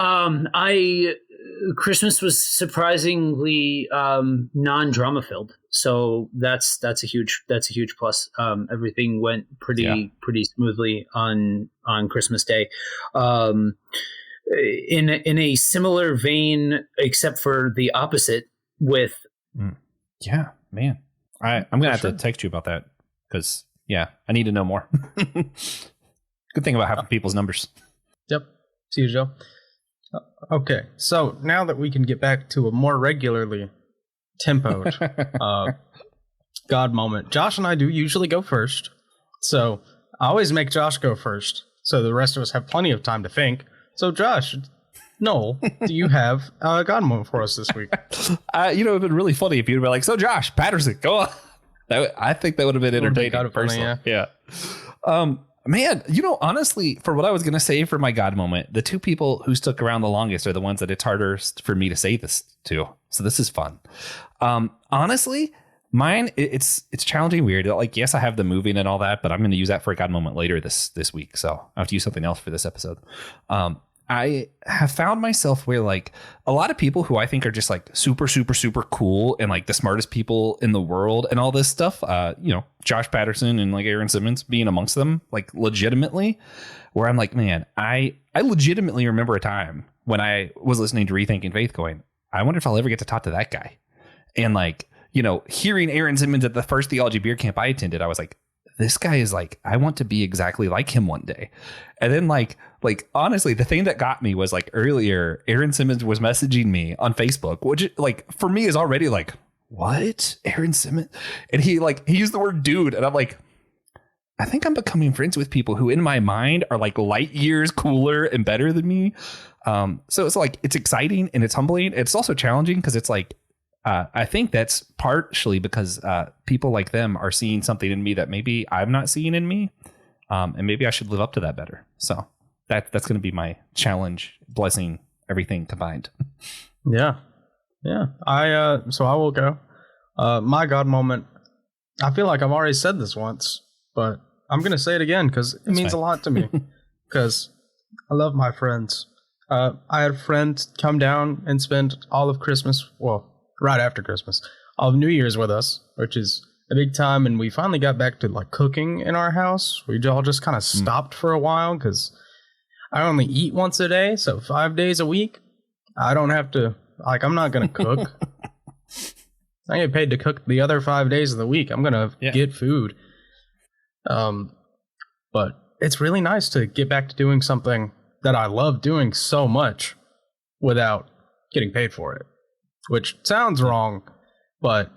Christmas was surprisingly non-drama filled, so that's a huge plus. Everything went pretty smoothly on Christmas Day. In a similar vein, except for the opposite with. Yeah, man. I'm gonna have to text you about that because I need to know more. Good thing about having people's numbers. Yep. See you, Joe. Okay, so now that we can get back to a more regularly tempoed God moment, Josh and I do usually go first. So I always make Josh go first, so the rest of us have plenty of time to think. So Josh, Noel, do you have a God moment for us this week? It'd been really funny if you'd been like, so Josh Patterson, go on. I think that would have been entertaining. Personally. Yeah. Man, honestly, for what I was going to say for my God moment, the two people who stuck around the longest are the ones that it's harder for me to say this to. So this is fun. Honestly, Mine, it's challenging, weird. Like, yes, I have the moving and all that, but I'm going to use that for a God moment later this week. So I have to use something else for this episode. I have found myself where like a lot of people who I think are just like super, super, super cool and like the smartest people in the world and all this stuff, Josh Patterson and like Aaron Simmons being amongst them, like legitimately, where I'm like, man, I legitimately remember a time when I was listening to Rethinking Faith going, I wonder if I'll ever get to talk to that guy. And like, hearing Aaron Simmons at the first theology beer camp I attended, I was like, this guy is like, I want to be exactly like him one day. And then like honestly, the thing that got me was like earlier, Aaron Simmons was messaging me on Facebook, which like for me is already like, what? Aaron Simmons? And he used the word dude. And I'm like, I think I'm becoming friends with people who in my mind are like light years cooler and better than me. So it's like, it's exciting and it's humbling. It's also challenging because it's like, I think that's partially because people like them are seeing something in me that maybe I'm not seeing in me. And maybe I should live up to that better. So that's going to be my challenge, blessing, everything combined. Yeah. Yeah. So I will go. My God moment. I feel like I've already said this once, but I'm going to say it again because it means a lot to me because I love my friends. I had a friend come down and spend all of Christmas, right after Christmas, all of New Year's with us, which is a big time. And we finally got back to like cooking in our house. We all just kind of stopped for a while because I only eat once a day. So 5 days a week, I don't have to, I'm not going to cook. I get paid to cook the other 5 days of the week. I'm going to get food. But it's really nice to get back to doing something that I love doing so much without getting paid for it. Which sounds wrong, but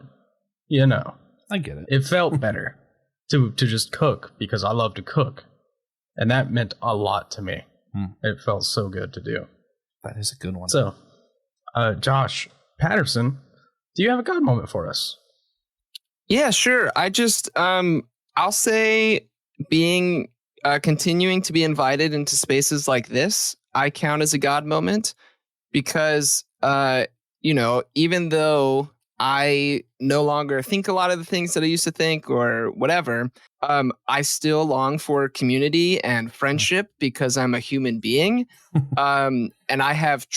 I get it. It felt better to just cook because I love to cook. And that meant a lot to me. It felt so good to do. That is a good one. So, Josh Patterson, do you have a God moment for us? Yeah, sure. I just, I'll say continuing to be invited into spaces like this, I count as a God moment because, even though I no longer think a lot of the things that I used to think or whatever, I still long for community and friendship because I'm a human being. And I've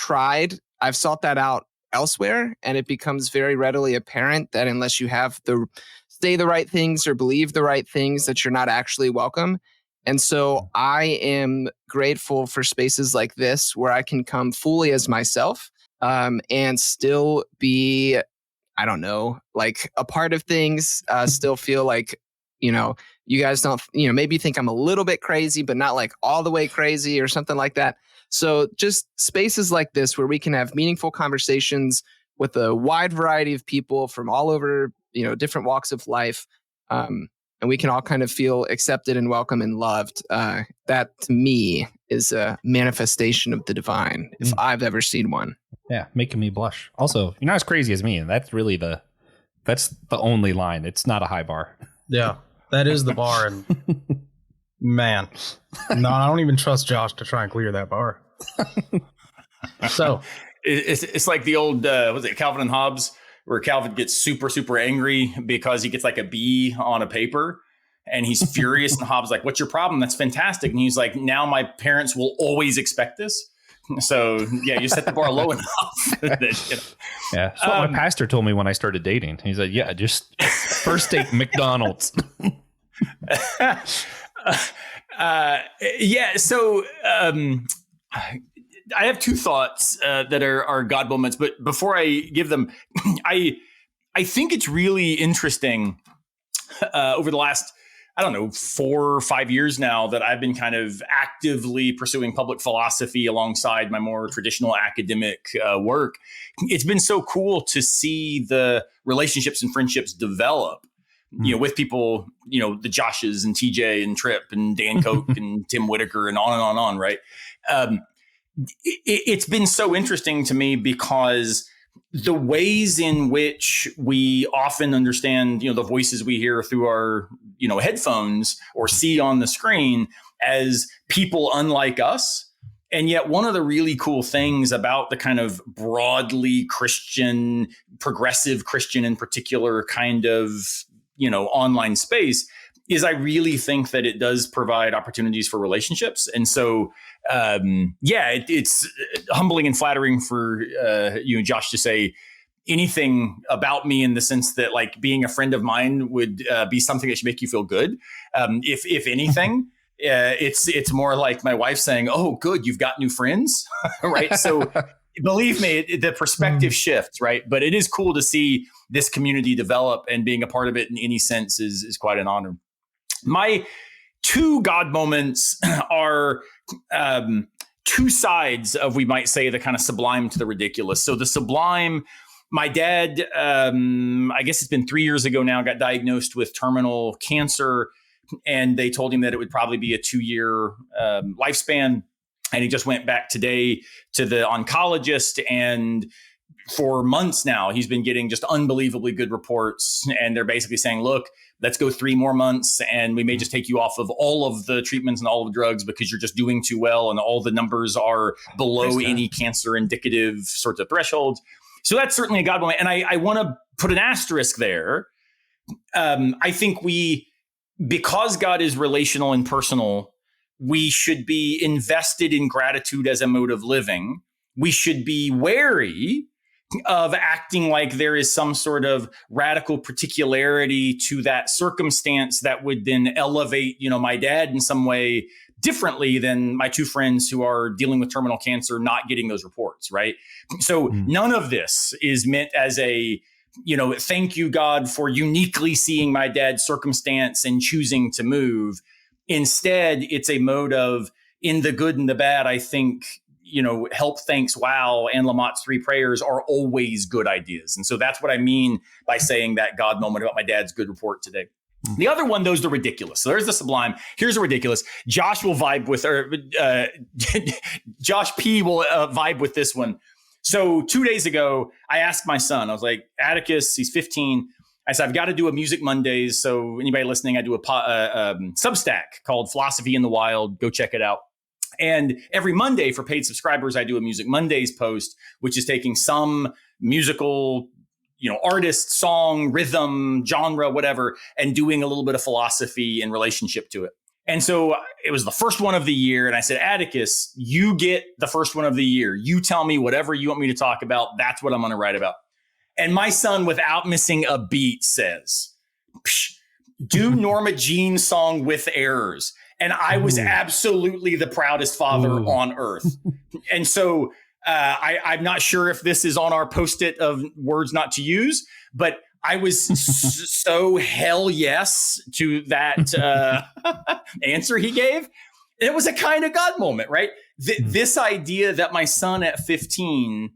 sought that out elsewhere, and it becomes very readily apparent that unless you have say the right things or believe the right things, that you're not actually welcome. And so I am grateful for spaces like this where I can come fully as myself. And still be, I don't know, like a part of things, still feel like, you guys don't, maybe think I'm a little bit crazy, but not like all the way crazy or something like that. So just spaces like this where we can have meaningful conversations with a wide variety of people from all over, different walks of life. And we can all kind of feel accepted and welcome and loved. That to me is a manifestation of the divine, if I've ever seen one. Yeah, making me blush. Also, you're not as crazy as me, and that's really that's the only line. It's not a high bar. Yeah, that is the bar, and man, no, I don't even trust Josh to try and clear that bar. So it's like the old was it Calvin and Hobbes, where Calvin gets super, super angry because he gets like a B on a paper and he's furious. And Hobbes like, what's your problem? That's fantastic. And he's like, now my parents will always expect this. So yeah, you set the bar low enough. Yeah, that's what my pastor told me when I started dating. He's like, yeah, just first date McDonald's. Yeah. So I have two thoughts that are God moments, but before I give them, I think it's really interesting over the last, 4 or 5 years now that I've been kind of actively pursuing public philosophy alongside my more traditional academic work. It's been so cool to see the relationships and friendships develop, with people, the Joshes and TJ and Tripp and Dan Koch and Tim Whitaker and on, right? It's been so interesting to me because the ways in which we often understand, the voices we hear through our, headphones or see on the screen as people unlike us, And yet one of the really cool things about the kind of broadly Christian, progressive Christian in particular kind of, online space is I really think that it does provide opportunities for relationships. And so, it's humbling and flattering for you and Josh to say anything about me in the sense that like being a friend of mine would be something that should make you feel good. If anything, it's more like my wife saying, "Oh, good, you've got new friends," right? So believe me, the perspective shifts, right? But it is cool to see this community develop, and being a part of it in any sense is quite an honor. My two God moments are two sides of, we might say, the kind of sublime to the ridiculous. So the sublime, my dad, I guess it's been 3 years ago now, got diagnosed with terminal cancer, and they told him that it would probably be a 2-year lifespan. And he just went back today to the oncologist, and for months now, he's been getting just unbelievably good reports. And they're basically saying, look, let's go 3 more months, and we may just take you off of all of the treatments and all of the drugs because you're just doing too well, and all the numbers are below any cancer indicative sorts of thresholds. So that's certainly a God moment. And I want to put an asterisk there. I think because God is relational and personal, we should be invested in gratitude as a mode of living. We should be wary of acting like there is some sort of radical particularity to that circumstance that would then elevate, my dad in some way differently than my two friends who are dealing with terminal cancer, not getting those reports, right? So none of this is meant as a, thank you, God, for uniquely seeing my dad's circumstance and choosing to move. Instead, it's a mode of, in the good and the bad, I think, help, thanks, wow, and Lamott's 3 prayers are always good ideas. And so that's what I mean by saying that God moment about my dad's good report today. The other one, those are ridiculous. So there's the sublime. Here's a ridiculous. Josh will vibe with, Josh P will vibe with this one. So 2 days ago, I asked my son, I was like, Atticus, he's 15. I said, I've got to do a Music Mondays. So anybody listening, I do a Substack called Philosophy in the Wild. Go check it out. And every Monday for paid subscribers, I do a Music Mondays post, which is taking some musical, artist, song, rhythm, genre, whatever, and doing a little bit of philosophy in relationship to it. And so it was the first one of the year. And I said, Atticus, you get the first one of the year. You tell me whatever you want me to talk about. That's what I'm going to write about. And my son, without missing a beat, says, do Norma Jean's song With Errors. And I was absolutely the proudest father on earth. And so I'm not sure if this is on our post-it of words not to use, but I was so hell yes to that answer he gave. And it was a kind of God moment, right? This idea that my son at 15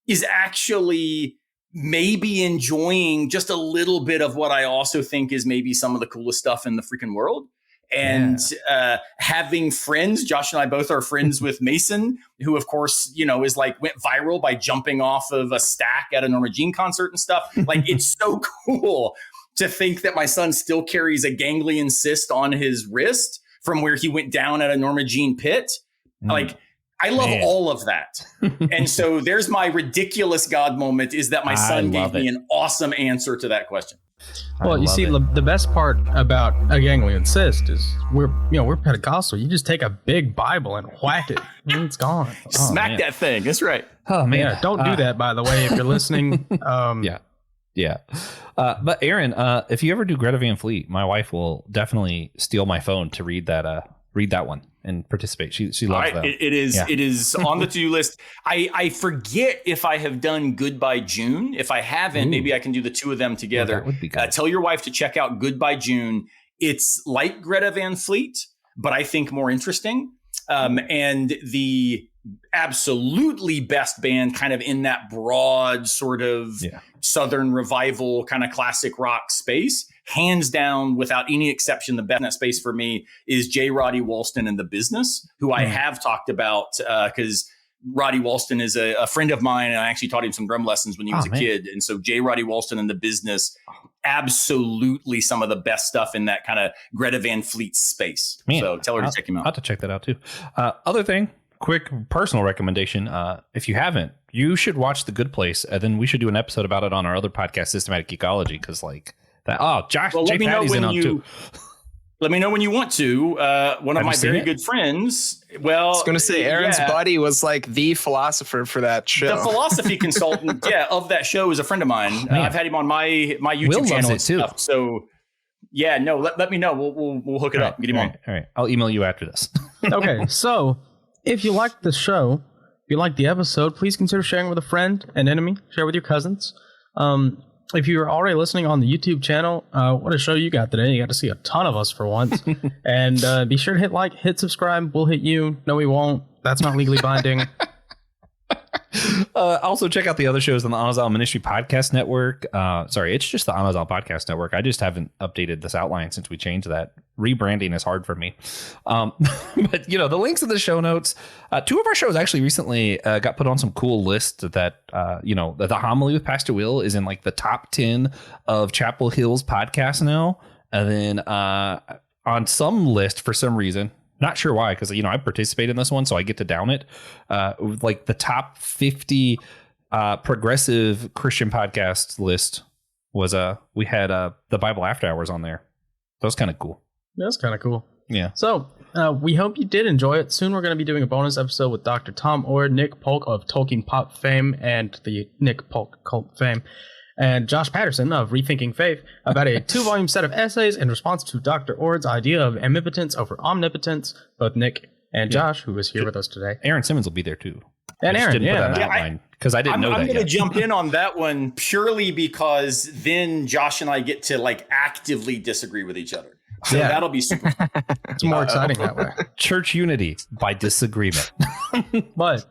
is actually maybe enjoying just a little bit of what I also think is maybe some of the coolest stuff in the freaking world. And having friends, Josh and I both are friends with Mason, who, of course, is like went viral by jumping off of a stack at a Norma Jean concert and stuff. Like, it's so cool to think that my son still carries a ganglion cyst on his wrist from where he went down at a Norma Jean pit. Like, I love all of that. And so there's my ridiculous God moment, is that my son gave me an awesome answer to that question. Well, you see, the best part about a ganglion cyst is we're Pentecostal. You just take a big Bible and whack it, and it's gone. Smack that thing. That's right. Oh man, yeah, don't do that. By the way, if you're listening. Yeah. But Aaron, if you ever do Greta Van Fleet, my wife will definitely steal my phone to read that one and participate. She loves that. It is on the to-do list. I forget if I have done Goodbye June. If I haven't, maybe I can do the two of them together. That would be good. Tell your wife to check out Goodbye June. It's like Greta Van Fleet, but I think more interesting. And the absolutely best band kind of in that broad sort of Southern revival kind of classic rock space, hands down, without any exception, the best in that space for me is J. Roddy Walston and The Business, who I have talked about because Roddy Walston is a friend of mine, and I actually taught him some drum lessons when he was a kid. And so J. Roddy Walston and The Business, absolutely some of the best stuff in that kind of Greta Van Fleet space. So tell her to check him out. I'll have to check that out too. Other thing, quick personal recommendation. If you haven't, you should watch The Good Place, and then we should do an episode about it on our other podcast, Systematic Ecology, because like that. Oh, Josh, well, Jay Patty's in on too. Let me know when you want to. One of my very good friends. Well, I was going to say Aaron's buddy was like the philosopher for that show. The philosophy consultant, of that show is a friend of mine. I've had him on my YouTube Will channel and stuff. Too. So, let me know. We'll hook it up. Get him on. All right. I'll email you after this. Okay, so if you like the show, if you like the episode, please consider sharing with a friend, an enemy. Share with your cousins. If you're already listening on the YouTube channel, what a show you got today. You got to see a ton of us for once. And be sure to hit like, hit subscribe. We'll hit you. No, we won't. That's not legally binding. Also, check out the other shows on the Anazal Ministry Podcast Network. Sorry, it's just the Anazal Podcast Network. I just haven't updated this outline since we changed that. Rebranding is hard for me. But, the links in the show notes. Two of our shows actually recently got put on some cool lists that, the homily with Pastor Will is in like the top 10 of Chapel Hill's podcasts now. And then on some list, for some reason, not sure why, because, I participate in this one, so I get to down it. Like the top 50 progressive Christian podcast list was we had the Bible After Hours on there. That was kind of cool. That's kind of cool. Yeah. So we hope you did enjoy it. Soon we're going to be doing a bonus episode with Dr. Tom Ord, Nick Polk of Tolkien Pop fame and the Nick Polk cult fame, and Josh Patterson of Rethinking Faith about a 2-volume set of essays in response to Dr. Ord's idea of omnipotence over omnipotence. Both Nick and Josh, who is here with us today. Aaron Simmons will be there too. And Aaron, because I didn't know that. I'm going to jump in on that one purely because then Josh and I get to like actively disagree with each other. So that'll be super. It's more exciting that way. Church unity by disagreement. But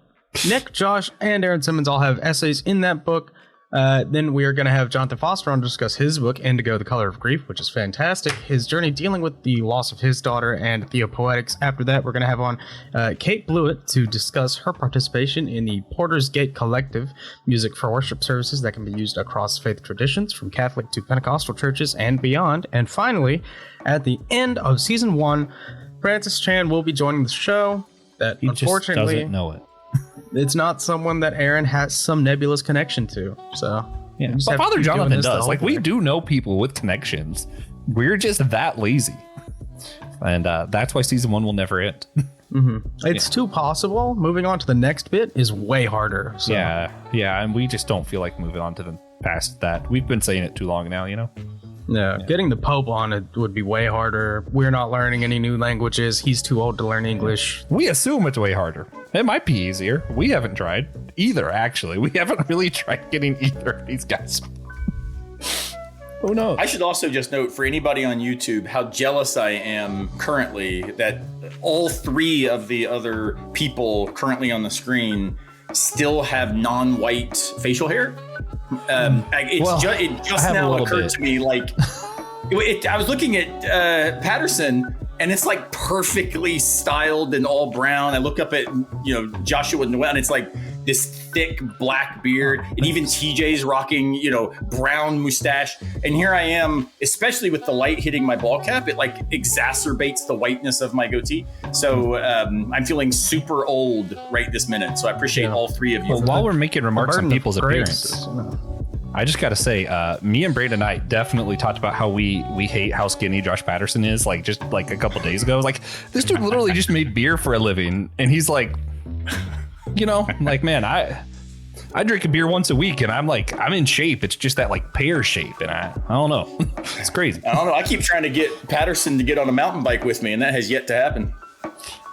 Nick, Josh, and Aaron Simmons all have essays in that book. Then we are going to have Jonathan Foster on to discuss his book, Indigo, The Color of Grief, which is fantastic. His journey dealing with the loss of his daughter and theopoetics. After that, we're going to have on Kate Blewett to discuss her participation in the Porter's Gate Collective, music for worship services that can be used across faith traditions, from Catholic to Pentecostal churches and beyond. And finally, at the end of season 1, Francis Chan will be joining the show. That he unfortunately just doesn't know it. It's not someone that Aaron has some nebulous connection to. So yeah, but Father Jonathan does. Like, we do know people with connections. We're just that lazy, and that's why season 1 will never end. Mm-hmm. It's too possible. Moving on to the next bit is way harder. So. Yeah, and we just don't feel like moving on to the past that. We've been saying it too long now, Yeah, getting the Pope on it would be way harder. We're not learning any new languages. He's too old to learn English. We assume it's way harder. It might be easier. We haven't tried either, actually. We haven't really tried getting either of these guys. Who knows? I should also just note for anybody on YouTube how jealous I am currently that all 3 of the other people currently on the screen still have non-white facial hair. It just now occurred to me, like, I was looking at Patterson, and it's like perfectly styled and all brown. I look up at Joshua Noel, and it's like this thick black beard, and even TJ's rocking brown mustache. And here I am, especially with the light hitting my ball cap, it like exacerbates the whiteness of my goatee. So I'm feeling super old right this minute. So I appreciate all 3 of you. Well, while we're making remarks on people's appearances, I just got to say, me and Brandon and I definitely talked about how we hate how skinny Josh Patterson is, like just like a couple days ago. I was like, this dude literally just made beer for a living, and he's like, like, man, I drink a beer once a week, and I'm in shape. It's just that like pear shape, and I don't know. It's crazy. I don't know. I keep trying to get Patterson to get on a mountain bike with me, and that has yet to happen.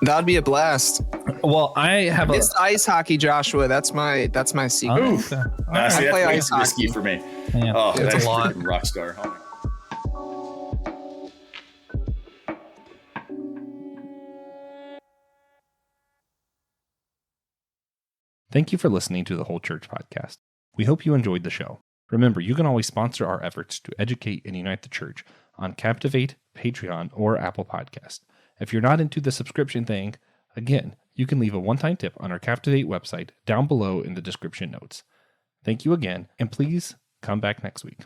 That'd be a blast. Well, I have it's ice hockey, Joshua. That's my secret. Oof. I play ice hockey for me. Yeah. Oh, it's a lot. Rock star. Oh. Thank you for listening to the Whole Church Podcast. We hope you enjoyed the show. Remember, you can always sponsor our efforts to educate and unite the church on Captivate, Patreon, or Apple Podcast. If you're not into the subscription thing, again, you can leave a one-time tip on our Captivate website down below in the description notes. Thank you again, and please come back next week.